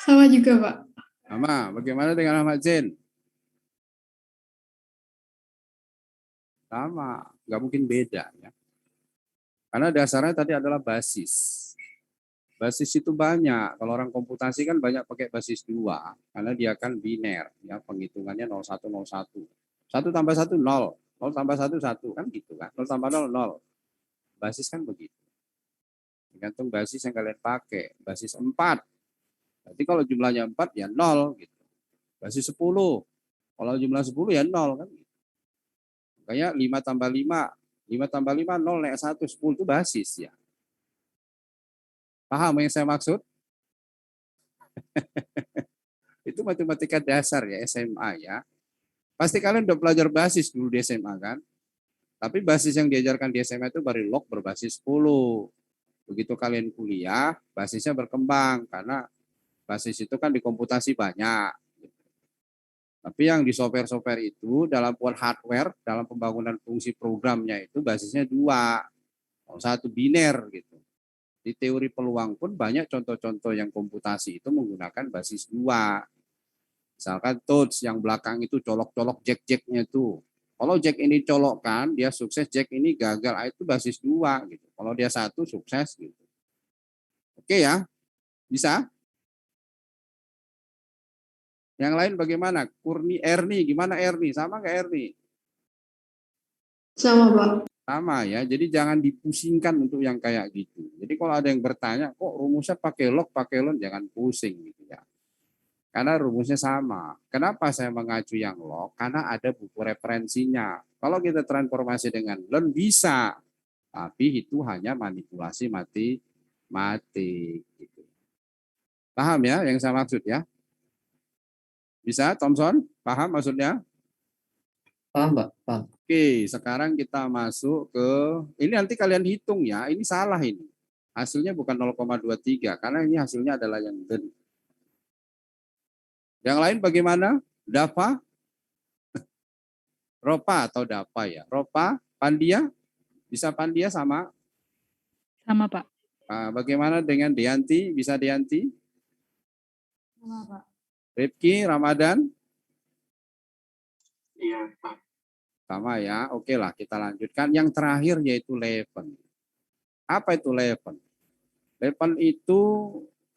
Sama juga, Pak. Sama. Bagaimana dengan Ahmad Zain? Sama. Nggak mungkin beda ya. Karena dasarnya tadi adalah basis. Basis itu banyak. Kalau orang komputasi kan banyak pakai basis 2. Karena dia kan biner. Ya, penghitungannya 0101. 1 tambah 1, 0. 0 tambah 1, 1. Kan gitu kan. 0 tambah 0, 0. Basis kan begitu. Tergantung basis yang kalian pakai. Basis 4. Berarti kalau jumlahnya 4 ya 0 gitu. Basis 10. Kalau jumlah 10 ya 0 kan. Kayak 5 tambah 5. 5 tambah 5 0 naik 1 10 itu basis ya. Paham yang saya maksud? Itu matematika dasar ya SMA ya. Pasti kalian udah belajar basis dulu di SMA kan? Tapi basis yang diajarkan di SMA itu baru log berbasis 10. Begitu kalian kuliah, basisnya berkembang karena basis itu kan di komputasi banyak. Tapi yang di software-software itu dalam buat hardware, dalam pembangunan fungsi programnya itu basisnya 2. Satu biner gitu. Di teori peluang pun banyak contoh-contoh yang komputasi itu menggunakan basis 2. Misalkan touch yang belakang itu colok-colok jack-jacknya itu. Kalau jack ini colokkan, dia sukses, jack ini gagal, itu basis 2 gitu. Kalau dia 1 sukses gitu. Oke ya, bisa? Yang lain bagaimana? Erni, gimana Erni? Sama nggak Erni? Sama, Pak. Sama ya, jadi jangan dipusingkan untuk yang kayak gitu. Jadi kalau ada yang bertanya, kok rumusnya pakai log, pakai log, jangan pusing gitu ya. Karena rumusnya sama. Kenapa saya mengacu yang log? Karena ada buku referensinya. Kalau kita transformasi dengan learn bisa, tapi itu hanya manipulasi matematik. Gitu. Paham ya yang saya maksud ya? Bisa, Thompson? Paham maksudnya? Paham, Pak? Paham. Oke, sekarang kita masuk ke, ini nanti kalian hitung ya, ini salah ini. Hasilnya bukan 0,23, karena ini hasilnya adalah yang den. Yang lain bagaimana? Dapa? Ropa atau Dapa ya? Ropa, Pandia? Bisa Pandia sama? Sama, Pak. Bagaimana dengan Dianti? Bisa Dianti? Sama, Pak. Rifki, Ramadan? Iya, Pak. Sama ya, oke lah kita lanjutkan. Yang terakhir yaitu Leven. Apa itu Leven? Leven itu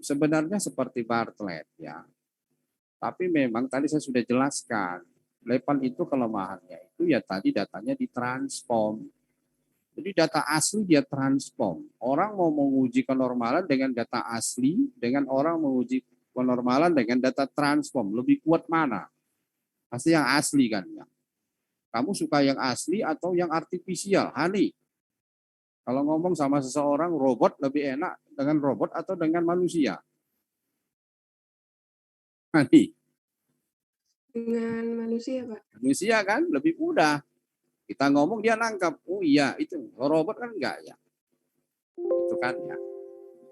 sebenarnya seperti Bartlett ya. Tapi memang tadi saya sudah jelaskan. Leven itu kelemahannya itu ya tadi datanya ditransform. Jadi data asli dia transform. Orang mau menguji kenormalan dengan data asli, dengan orang menguji kenormalan dengan data transform. Lebih kuat mana? Pasti yang asli kan ya. Kamu suka yang asli atau yang artifisial? Hani, kalau ngomong sama seseorang robot lebih enak dengan robot atau dengan manusia? Hani, Dengan manusia, Pak. manusia kan lebih mudah. Kita ngomong dia nangkap. Oh iya, itu robot kan enggak ya. Itu kan ya.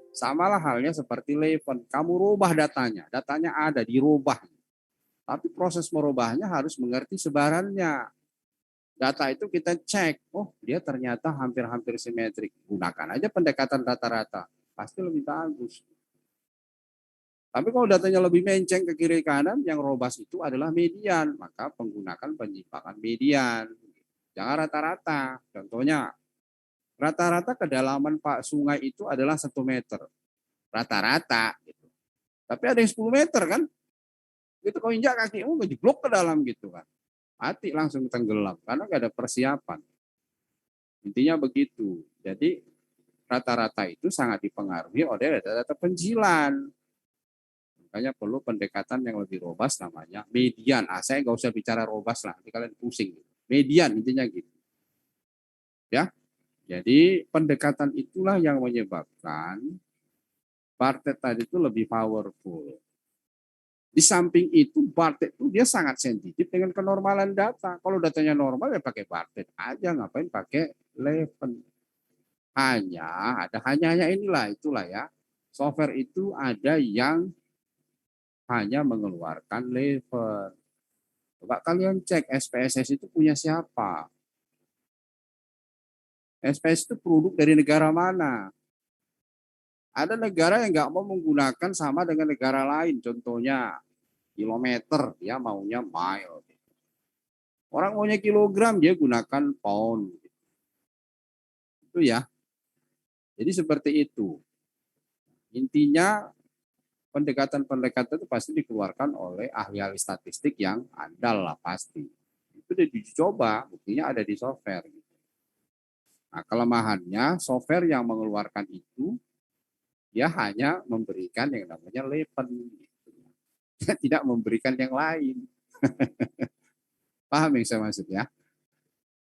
Samalah halnya seperti Leven. Kamu rubah datanya. Datanya ada, dirubah. Tapi proses merubahnya harus mengerti sebarannya. Data itu kita cek, oh dia ternyata hampir-hampir simetrik. Gunakan aja pendekatan rata-rata, pasti lebih bagus. Tapi kalau datanya lebih menceng ke kiri kanan, yang robust itu adalah median. Maka menggunakan penyimpangan median. Jangan rata-rata. Contohnya, rata-rata kedalaman Pak sungai itu adalah 1 meter. Rata-rata. Gitu. Tapi ada yang 10 meter kan. Gitu kalau injak kakimu ngejeblok ke dalam gitu kan. Mati langsung tenggelam karena nggak ada persiapan. Intinya begitu. Jadi rata-rata itu sangat dipengaruhi oleh data-data penjilan. Makanya perlu pendekatan yang lebih robust namanya median. Saya nggak usah bicara robust lah, nanti kalian pusing. Median intinya gitu. Ya, jadi pendekatan itulah yang menyebabkan Bartlett tadi itu lebih powerful. Di samping itu, Bartlett itu dia sangat sensitif dengan kenormalan data. Kalau datanya normal ya pakai Bartlett aja, ngapain pakai Leven. Hanya inilah, itulah ya. Software itu ada yang hanya mengeluarkan Leven. Coba kalian cek SPSS itu punya siapa? SPSS itu produk dari negara mana? Ada negara yang nggak mau menggunakan sama dengan negara lain. Contohnya kilometer, dia maunya mile. Orang maunya kilogram, dia gunakan pound. Itu ya. Jadi seperti itu. Intinya pendekatan-pendekatan itu pasti dikeluarkan oleh ahli-ahli statistik yang andal lah pasti. Itu udah dicoba, buktinya ada di software. Nah, kelemahannya software yang mengeluarkan itu dia hanya memberikan yang namanya Leven, dia tidak memberikan yang lain. Paham yang saya maksud ya?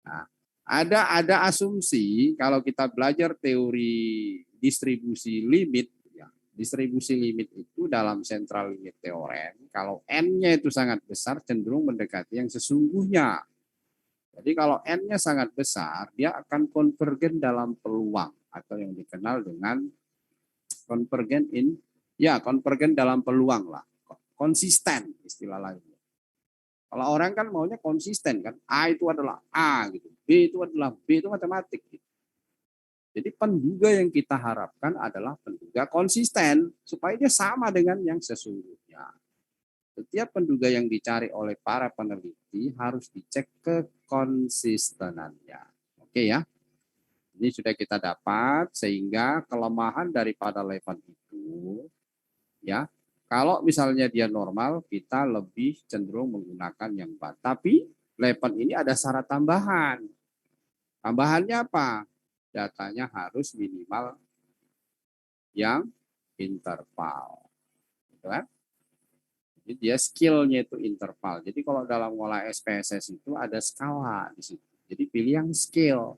Nah, ada asumsi kalau kita belajar teori distribusi limit, ya, distribusi limit itu dalam central limit theorem, kalau n-nya itu sangat besar cenderung mendekati yang sesungguhnya. Jadi kalau n-nya sangat besar, dia akan konvergen dalam peluang atau yang dikenal dengan konvergen dalam peluang lah, konsisten istilah lainnya. Kalau orang kan maunya konsisten kan, A itu adalah A gitu, B itu adalah B, itu matematik gitu. Jadi penduga yang kita harapkan adalah penduga konsisten supaya dia sama dengan yang sesungguhnya. Setiap penduga yang dicari oleh para peneliti harus dicek kekonsistenannya. Oke ya. Ini sudah kita dapat sehingga kelemahan daripada Leven itu ya Kalau misalnya dia normal, kita lebih cenderung menggunakan yang BAT. Tapi Lepen ini ada syarat tambahan. Tambahannya apa? Datanya harus minimal yang interval. Gitu kan? Jadi dia skillnya itu interval. Jadi kalau dalam ngolah SPSS itu ada skala di situ. Jadi pilih yang skill.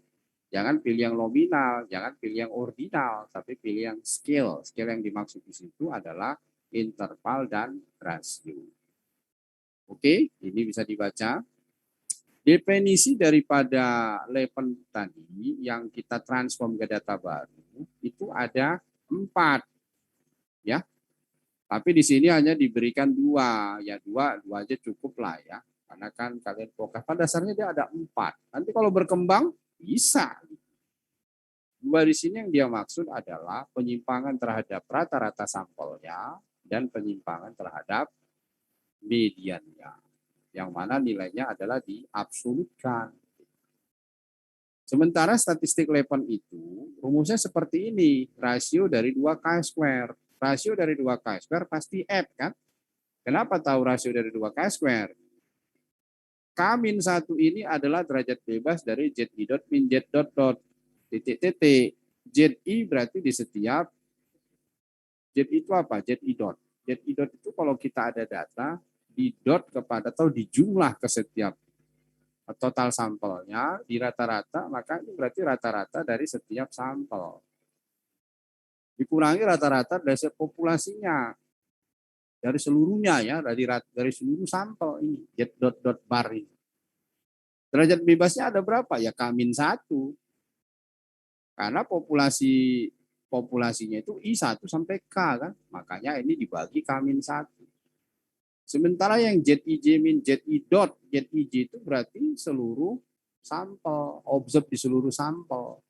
Jangan pilih yang nominal, jangan pilih yang ordinal, tapi pilih yang skill. Skill yang dimaksud di situ adalah interval dan rasio. Oke, ini bisa dibaca. Definisi daripada Lepen tadi yang kita transform ke data baru itu ada 4, ya. Tapi di sini hanya diberikan 2, ya 2 aja cukup lah ya. Karena kan kalian fokus pada dasarnya dia ada 4. Nanti kalau berkembang bisa. 2 di sini yang dia maksud adalah penyimpangan terhadap rata-rata sampelnya dan penyimpangan terhadap mediannya. Yang mana nilainya adalah diabsolutkan. Sementara statistik Lepen itu rumusnya seperti ini, rasio dari 2K². Rasio dari 2K² pasti F kan? Kenapa tahu rasio dari 2K²? K-1 ini adalah derajat bebas dari ZI dot min Z dot dot titik. ZI berarti di setiap ZI itu apa? ZI dot. ZI dot itu kalau kita ada data di dot kepada atau di jumlah ke setiap total sampelnya di rata-rata, maka ini berarti rata-rata dari setiap sampel. Dikurangi rata-rata dari populasinya, dari seluruhnya ya, dari seluruh sampel ini, Z dot dot bar ini. Derajat bebasnya ada berapa? Ya K-1. Karena populasinya itu I1 sampai K kan, makanya ini dibagi K-1. Sementara yang ZIJ min ZI dot, ZIJ itu berarti seluruh sampel, observe di seluruh sampel.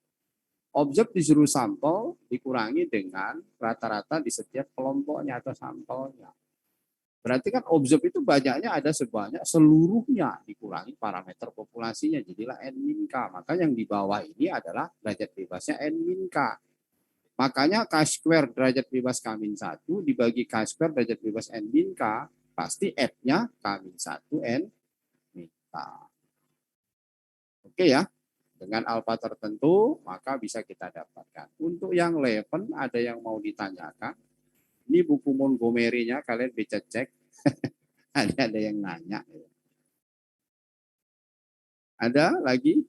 Observe di seluruh sampel dikurangi dengan rata-rata di setiap kelompoknya atau sampelnya. Berarti kan observe itu banyaknya ada sebanyak seluruhnya dikurangi parameter populasinya, jadilah N-K. Maka yang di bawah ini adalah derajat bebasnya N-K. Makanya K² derajat bebas K-1 dibagi K² derajat bebas N-K, pasti F-nya K-1 N-K. Oke ya, dengan alfa tertentu maka bisa kita dapatkan. Untuk yang Lepen ada yang mau ditanyakan? Ini buku Montgomery-nya kalian bisa cek. ada yang nanya. Ada lagi?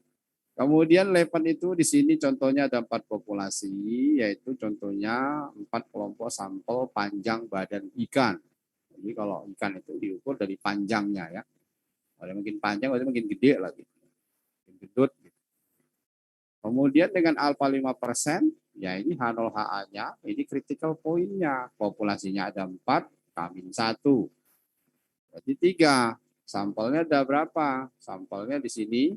Kemudian Lepen itu di sini contohnya ada 4 populasi, yaitu contohnya 4 kelompok sampel panjang badan ikan. Jadi kalau ikan itu diukur dari panjangnya ya. Kalau makin panjang berarti makin gede lagi. Makin gedut. Kemudian dengan alfa 5%, ya ini H0HA-nya, ini critical point-nya. Populasinya ada 4, K-1. Berarti 3. Sampelnya ada berapa? Sampelnya di sini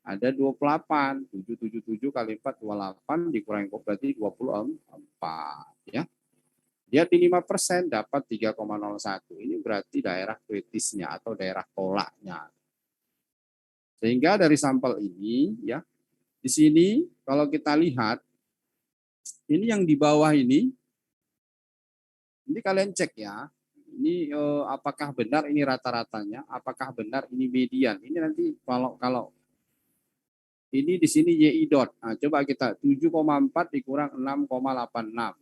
ada 28. 777 kali 4, 28, dikurangi berarti 24. Ya. Dia di 5% dapat 3,01. Ini berarti daerah kritisnya atau daerah tolaknya. Sehingga dari sampel ini, ya, di sini kalau kita lihat, ini yang di bawah ini kalian cek ya. Ini apakah benar ini rata-ratanya, apakah benar ini median. Ini nanti kalau ini di sini YI dot. Nah, coba kita 7,4 dikurang 6,86.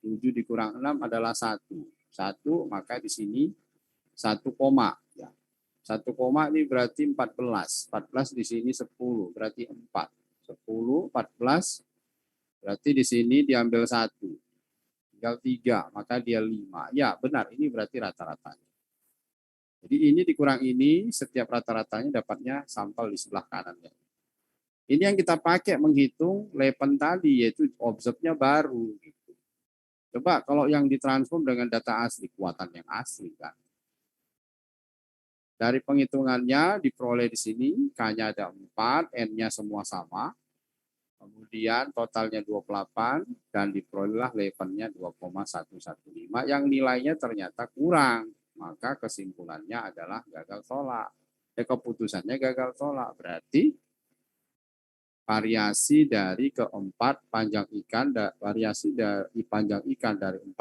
7 dikurang 6 adalah 1. 1 maka di sini 1 koma ya. 1 koma ini berarti 14. 14 di sini 10 berarti 4. 10 14 berarti di sini diambil 1. Tinggal 3 maka dia 5. Ya, benar ini berarti rata-ratanya. Jadi ini dikurang ini setiap rata-ratanya dapatnya sampel di sebelah kanannya. Ini yang kita pakai menghitung Lepen tadi yaitu observe-nya baru gitu. Coba kalau yang ditransform dengan data asli, kuatan yang asli kan. Dari penghitungannya diperoleh di sini, K-nya ada 4, N-nya semua sama. Kemudian totalnya 28 dan diperolehlah Lepennya 2,115 yang nilainya ternyata kurang. Maka kesimpulannya adalah gagal tolak. Keputusannya gagal tolak. Berarti variasi dari keempat panjang ikan, variasi dari panjang ikan dari 4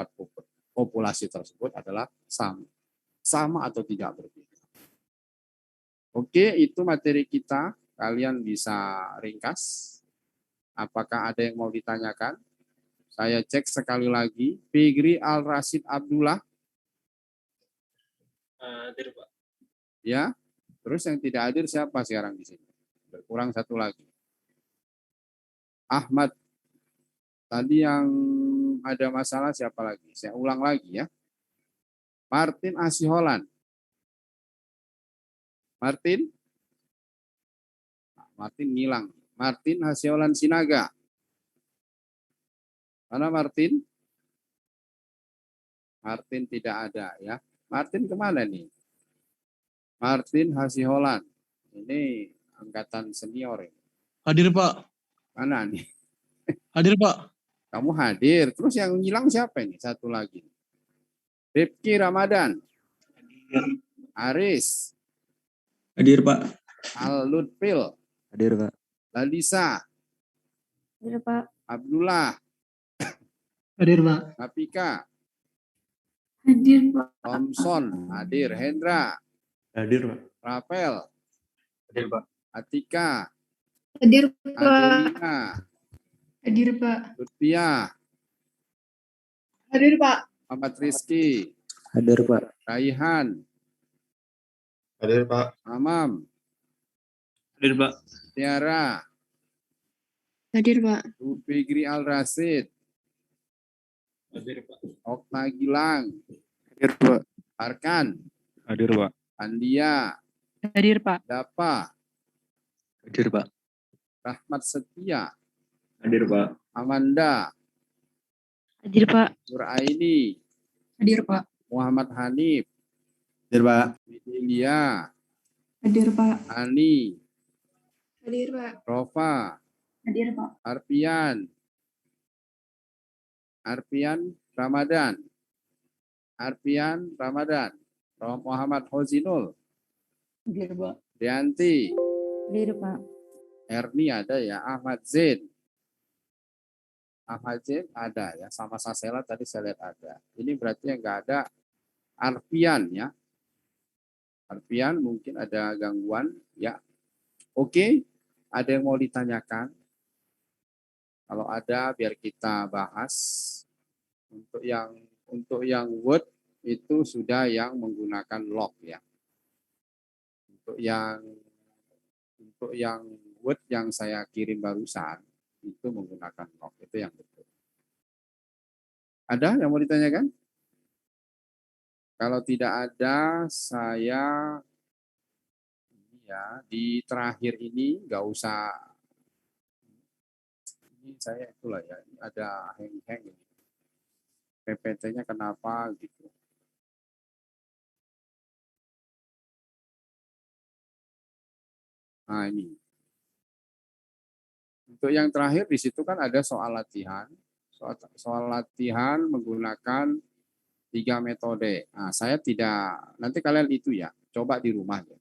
populasi tersebut adalah sama atau tidak berbeda. Oke, itu materi kita. Kalian bisa ringkas. Apakah ada yang mau ditanyakan? Saya cek sekali lagi. Figri Al-Rasid Abdullah. Hadir, Pak. Ya. Terus yang tidak hadir siapa sekarang di sini? Berkurang satu lagi. Ahmad. Tadi yang ada masalah siapa lagi? Saya ulang lagi ya. Martin Asiholan. Martin? Martin ngilang. Martin Hasiolan Sinaga. Mana Martin? Martin tidak ada ya. Martin kemana nih? Martin Hasiholan. Ini angkatan senior ini. Hadir, Pak. Mana nih? Hadir, Pak. Kamu hadir. Terus yang ngilang siapa ini? Satu lagi. Rifki Ramadan. Aris. Hadir, Pak. Al Lutfil. Hadir, Pak. Lalisa. Hadir, Pak. Abdullah. Hadir, Pak. Napika. Hadir, Pak. Thompson. Hadir. Hendra. Hadir, Pak. Rafael. Hadir, Pak. Atika. Hadir, Pak. Adelina. Hadir, Pak. Lutfia. Hadir, Pak. Muhammad Rizky. Hadir, Pak. Raihan. Hadir, Pak. Amam. Hadir, Pak. Tiara. Hadir, Pak. Figri Al-Rasid. Hadir, Pak. Okna Gilang. Hadir, Pak. Arkan. Hadir, Pak. Andia. Hadir, Pak. Dapa. Hadir, Pak. Rahmat Setia. Hadir, Pak. Amanda. Hadir, Pak. Nuraini. Hadir, Pak. Muhammad Hanif. Hadir, Pak. Widilia. Hadir, Pak. Ani. Hadir, Pak. Rova. Hadir, Pak. Arpian. Arpian Ramadan. Arpian Ramadan. Muhammad Hozinul. Hadir, Pak. Dianti. Hadir, Pak. Erni ada ya. Ahmad Zain. Ahmad Zain ada ya. Sama Sasela tadi saya lihat ada. Ini berarti yang nggak ada Arpian ya. Arpian mungkin ada gangguan ya. Oke. Ada yang mau ditanyakan? Kalau ada biar kita bahas. Untuk yang Word itu sudah yang menggunakan log ya. Untuk yang Word yang saya kirim barusan itu menggunakan log, itu yang betul. Ada yang mau ditanyakan? Kalau tidak ada, saya ya di terakhir ini nggak usah. Ini saya itulah ya, ini ada hang-hang ini. PPT-nya kenapa gitu. Nah ini. Untuk yang terakhir di situ kan ada soal latihan. Soal latihan menggunakan 3 metode. Nah, saya tidak, nanti kalian itu ya, coba di rumah ya.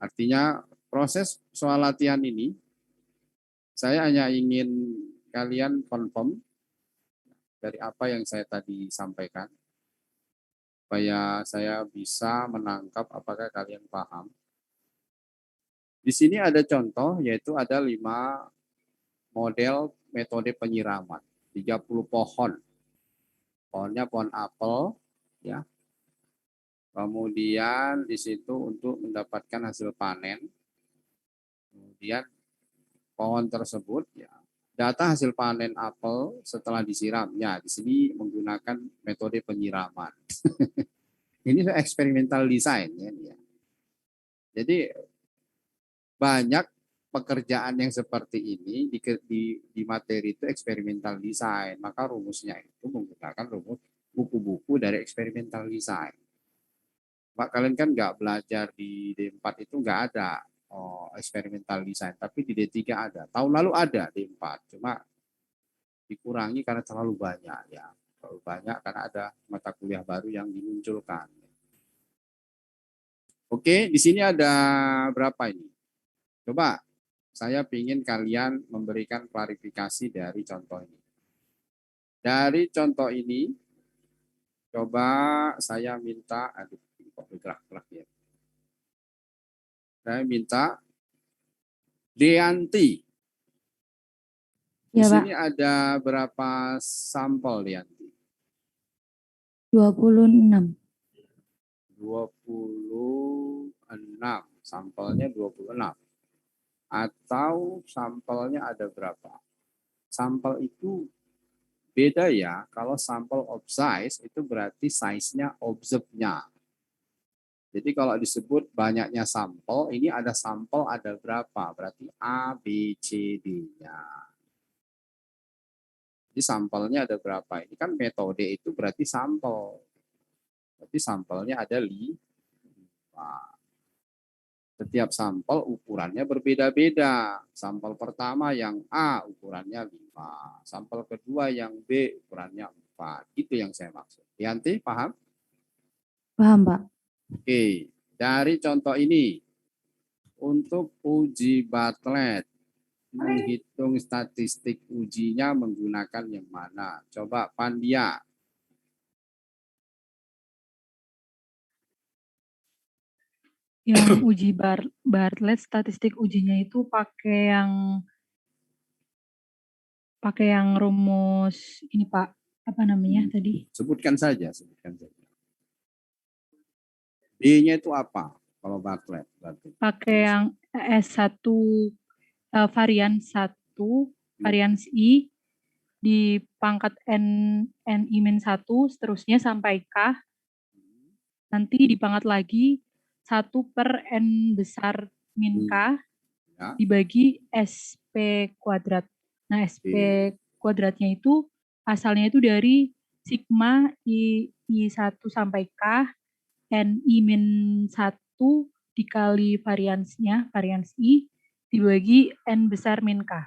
Artinya proses soal latihan ini, saya hanya ingin kalian confirm dari apa yang saya tadi sampaikan, supaya saya bisa menangkap apakah kalian paham. Di sini ada contoh, yaitu ada 5 model metode penyiraman, 30 pohon. Pohonnya pohon apel, ya. Kemudian di situ untuk mendapatkan hasil panen. Kemudian pohon tersebut, ya, data hasil panen apel setelah disiram. Ya, di sini menggunakan metode penyiraman. Ini eksperimental design ya. Jadi banyak pekerjaan yang seperti ini di materi itu eksperimental design. Maka rumusnya itu menggunakan rumus buku-buku dari eksperimental design. Pak, kalian kan nggak belajar di D4 itu nggak ada eksperimental design, tapi di D3 ada. Tahun lalu ada D4, cuma dikurangi karena terlalu banyak ya. Terlalu banyak karena ada mata kuliah baru yang dimunculkan. Oke, di sini ada berapa ini? Coba saya ingin kalian memberikan klarifikasi dari contoh ini. Dari contoh ini, Coba saya minta, aduh, kok bergerak-gerak ya. Saya minta Deanti. Di Ya, Pak. sini ada berapa sampel, Deanti? 26. 26. Sampelnya 26. Atau sampelnya ada berapa? Sampel itu beda ya. Kalau sampel of size itu berarti size-nya observe-nya. Jadi kalau disebut banyaknya sampel, ini ada sampel ada berapa? Berarti A, B, C, D-nya. Jadi sampelnya ada berapa? Ini kan metode itu berarti sampel. Berarti sampelnya ada 5. Setiap sampel ukurannya berbeda-beda. Sampel pertama yang A ukurannya 5. Sampel kedua yang B ukurannya 4. Itu yang saya maksud. Yanti, paham? Paham, Pak. Oke, dari contoh ini, untuk uji Bartlett, menghitung statistik ujinya menggunakan yang mana? Coba Pandia. Yang uji Bartlett statistik ujinya itu pakai yang rumus ini Pak, apa namanya tadi? Sebutkan saja, sebutkan saja. B-nya itu apa? Kalau Bartlett berarti. Pakai yang S1 varian 1, varian I di pangkat N-1 seterusnya sampai K. Nanti di pangkat lagi 1 per N besar min K Ya. dibagi SP kuadrat. Nah, SP kuadratnya itu asalnya itu dari sigma I1 sampai K NI min 1 dikali variansnya, varians I, dibagi N besar min K.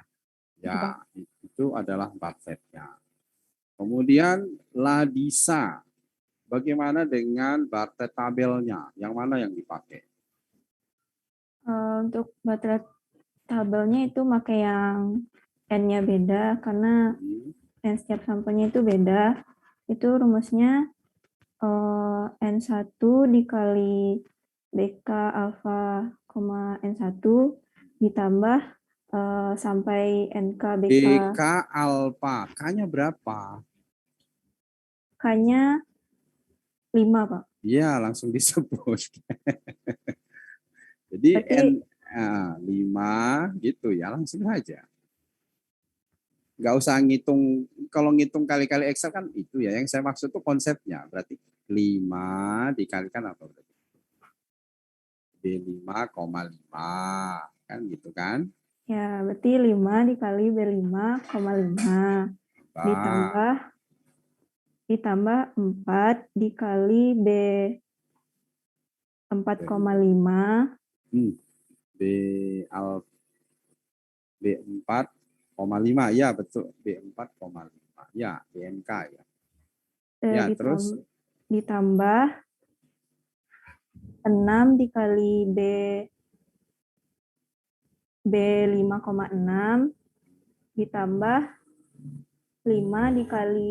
Ya, itu adalah Bartlett-nya. Kemudian Ladisa. Bagaimana dengan Bartlett tabelnya? Yang mana yang dipakai? Untuk Bartlett tabelnya itu pakai yang N-nya beda karena N setiap sampelnya itu beda. Itu rumusnya N1 dikali BK alfa, N1 ditambah sampai NK BK. BK alfa, K-nya berapa? K-nya 5, Pak. Iya, langsung disebut. Jadi Berarti, N5 gitu ya, langsung aja. Nggak usah ngitung, kalau ngitung kali-kali Excel kan itu ya, yang saya maksud tuh konsepnya. Berarti 5 dikalikan apa berarti? B5,5, kan gitu kan? ya berarti 5 dikali B5,5 ditambah 4 dikali B4,5 B B4,5 ya betul, B4,5 ya, BNK ya. Ya terus ditambah 6 dikali B5,6 ditambah 5 dikali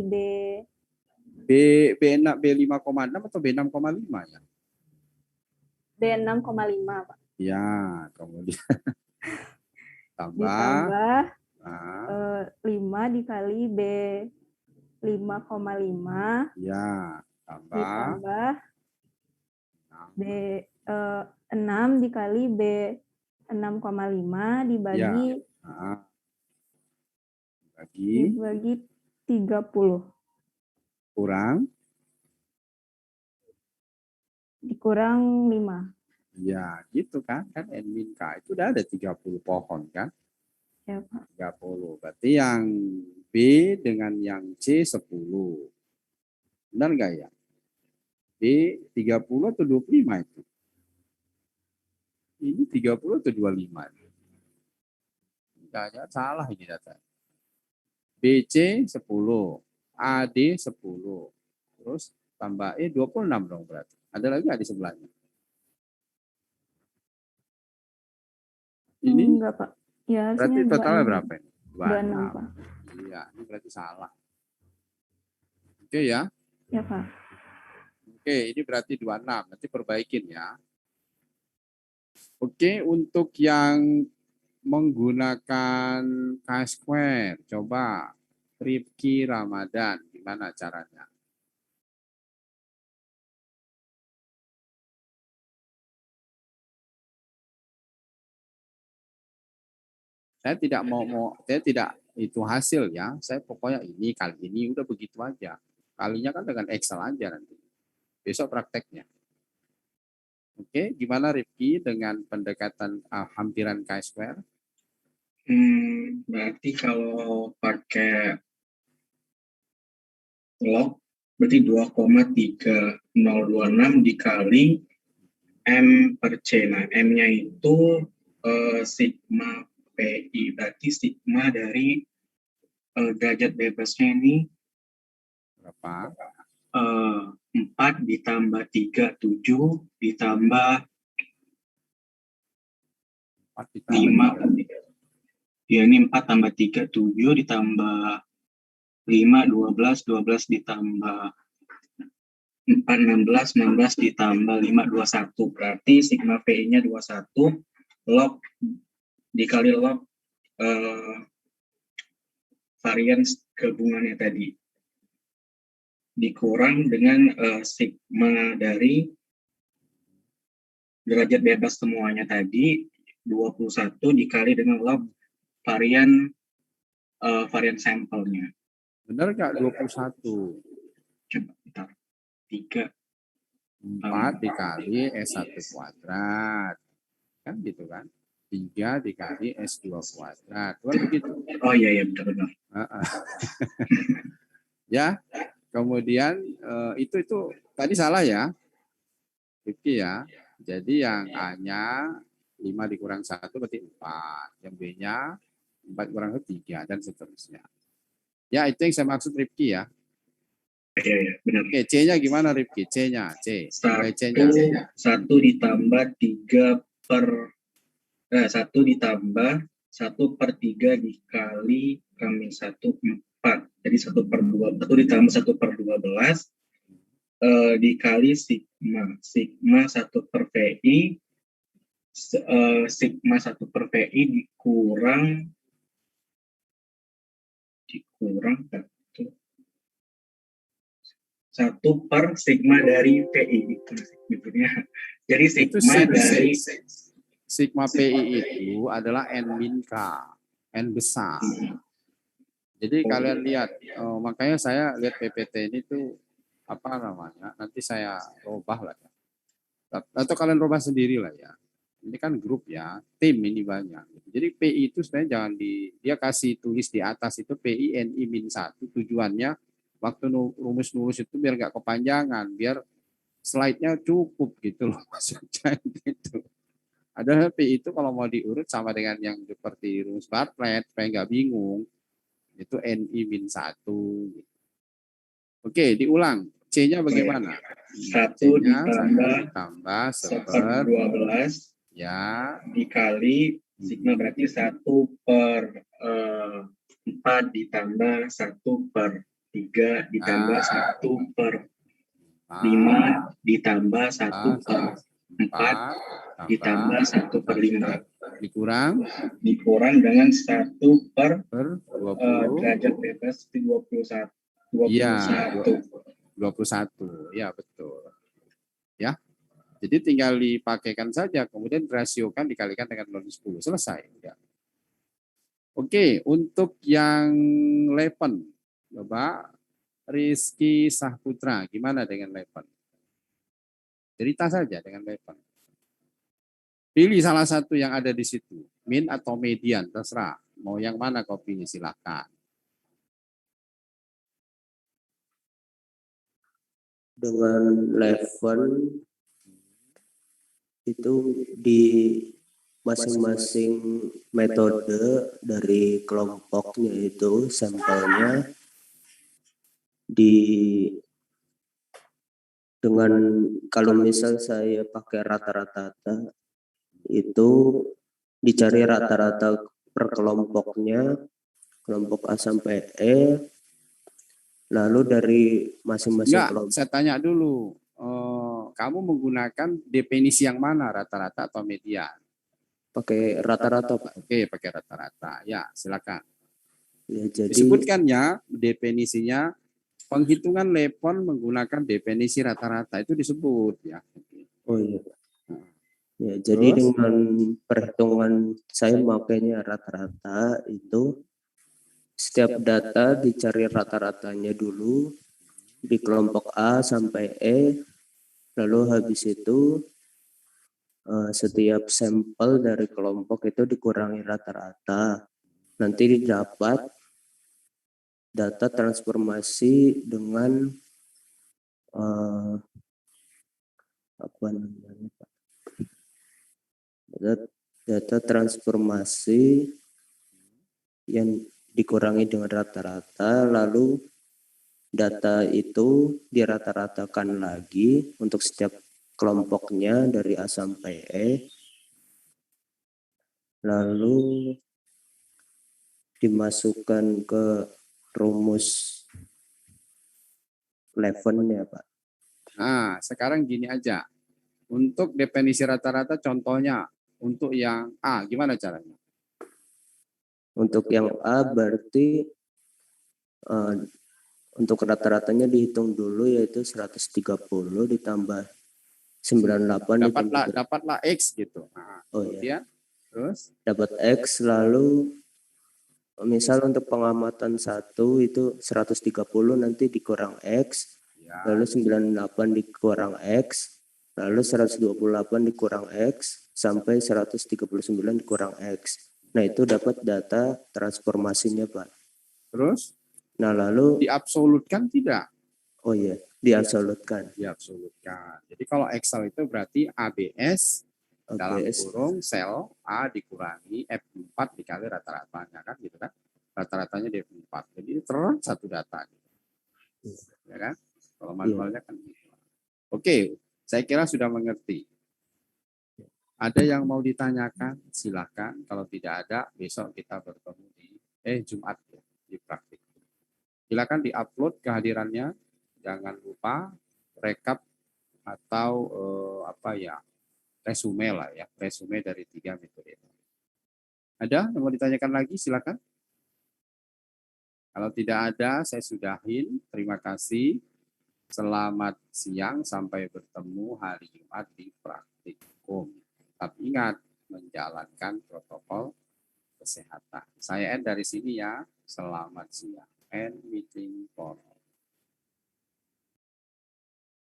B5,6 atau B6,5 ya? B6,5, Pak. Ya, kemudian Ditambah 5 dikali B5,5 ya, ditambah B6 dikali B6,5 dibagi dibagi 30 dikurang 5. Ya, gitu kan N min K itu udah ada 30 pohon kan? Ya, Pak. 30. Berarti yang B dengan yang C 10. Benar enggak ya? B 30 atau 25 itu? Ini 30 atau 25? Enggak, salah ini data. BC 10, AD 10. Terus tambah 26 dong berarti. Ada lagi nggak di sebelahnya? Ini enggak, Pak. Ya, berarti totalnya berapa ini? 26, Pak. Iya, ini berarti salah. Oke ya. Ya, Pak. Oke, ini berarti 26. Nanti perbaikin ya. Oke, untuk yang menggunakan chi-square, coba Rifki Ramadan, gimana caranya? Saya tidak itu hasil ya. Saya pokoknya ini kali ini udah begitu aja. Kalinya kan dengan Excel aja nanti. Besok prakteknya. Oke, gimana Rifki dengan pendekatan hampiran chi-square? Berarti kalau pakai log berarti 2,3026 dikali M per C. Nah, M-nya itu sigma PI, berarti sigma dari derajat bebasnya ini Berapa? 4 ditambah 3, 7 ditambah 4 5. Ya, ini 4 tambah 3, 7 ditambah 5, 12, 12 ditambah 4, 16, 16 ditambah 5, 21. Berarti sigma PI-nya 21, log dikali log varian gabungannya tadi. Dikurang dengan sigma dari derajat bebas semuanya tadi, 21 dikali dengan log varian sampelnya. Benar nggak 21? Coba bentar. 3. 4 dikali S1 kuadrat. Kan gitu kan? 3 dikali S2 kuadrat. Kan begitu. Oh iya, benar-benar. Ya, kemudian itu tadi salah ya. Rifki ya. Jadi yang A-nya 5 dikurang 1 berarti 4. Yang B-nya 4 kurang 3 dan seterusnya. Ya, itu yang saya maksud Rifki ya. Iya, benar. Oke, C-nya gimana Rifki? C-nya, C. 1 ditambah 3 per 1 ditambah 1 per 3 dikali kami 1, 4. Jadi 1 per 2, 1 ditambah 1 per 12 dikali sigma 1 per VI, sigma 1 per VI dikurang 1 per sigma dari VI itu sebetulnya. Jadi sigma dari sigma PI itu adalah N min K, N besar. Jadi kalian lihat, makanya saya lihat PPT ini tuh apa namanya, nanti saya robah lah ya. Atau kalian robah sendiri lah ya. Ini kan grup ya, tim ini banyak. Jadi PI itu sebenarnya jangan dia kasih tulis di atas itu PI NI min 1, tujuannya waktu rumus-rumus itu biar nggak kepanjangan, biar slide-nya cukup gitu loh maksudnya gitu. Ada PI itu kalau mau diurut sama dengan yang seperti rumus Bartlett, supaya nggak bingung, itu NI min 1. Oke, diulang. C-nya bagaimana? 1 ditambah 1/12 ya dikali sigma berarti 1 per 4 ditambah 1 per 3 ditambah 1 per 5 ditambah 1 per 4 ditambah 1 per 5 dikurang dengan 1 per 20 derajat bebas 21. Iya, 21. Ya, betul. Ya. Jadi tinggal dipakaikan saja, kemudian rasiokan dikalikan dengan nilai 10. Selesai. Ya. Oke, untuk yang Lepen, coba Rizky Sahputra, gimana dengan Lepen? Cerita saja dengan Lepen. Pilih salah satu yang ada di situ, min atau median, terserah. Mau yang mana kau pilih, silakan. Dengan Lepen itu di masing-masing metode dari kelompoknya itu sampelnya dengan kalau misal saya pakai rata-rata itu dicari rata-rata per kelompoknya, kelompok A sampai E, lalu dari masing-masing kelompok. Saya tanya dulu, kamu menggunakan definisi yang mana, rata-rata atau median? Pakai rata-rata, Pak. Oke, pakai rata-rata. Ya, silakan. Ya, jadi Disebutkan ya definisinya, penghitungan Lepon menggunakan definisi rata-rata itu disebut ya. oh iya. Nah, Ya, jadi terus? dengan perhitungan saya makanya rata-rata itu setiap data dicari rata-ratanya dulu di kelompok A sampai E, lalu habis itu setiap sampel dari kelompok itu dikurangi rata-rata. Nanti didapat data transformasi dengan apa namanya, Pak? Data transformasi yang dikurangi dengan rata-rata, lalu data itu dirata-ratakan lagi untuk setiap kelompoknya dari A sampai E, lalu dimasukkan ke rumus Levin ya, Pak. Nah, sekarang gini aja. Untuk definisi rata-rata contohnya untuk yang A gimana caranya? Untuk yang A berarti untuk rata-ratanya dihitung dulu, yaitu 130 ditambah 98 dapatlah X gitu. Nah, kemudian terus dapat X, lalu misal untuk pengamatan 1 itu 130 nanti dikurang X, ya, lalu 98 dikurang X, lalu 128 dikurang X, sampai 139 dikurang X. Nah, itu dapat data transformasinya, Pak. terus Nah, lalu diabsolutkan tidak? oh iya, diabsolutkan. Diabsolutkan. Jadi kalau Excel itu berarti ABS dalam ABS. kurung sel A dikurangi F4 dikali rata-ratanya kan gitu kan. Rata-ratanya di F4. Jadi satu data gitu. Ya kan? Kalau manualnya kan gitu. Oke, saya kira sudah mengerti. Ada yang mau ditanyakan? Silakan. Kalau tidak ada, besok kita bertemu di Jumat ya, di praktik. Silakan diupload kehadirannya. Jangan lupa rekap atau resume lah ya, resume dari 3 metode. Ada yang mau ditanyakan lagi? Silakan. Kalau tidak ada, saya sudahin. Terima kasih. Selamat siang, sampai bertemu hari Jumat di praktikum. Tapi ingat, menjalankan protokol kesehatan. Saya end dari sini ya. Selamat siang. End meeting for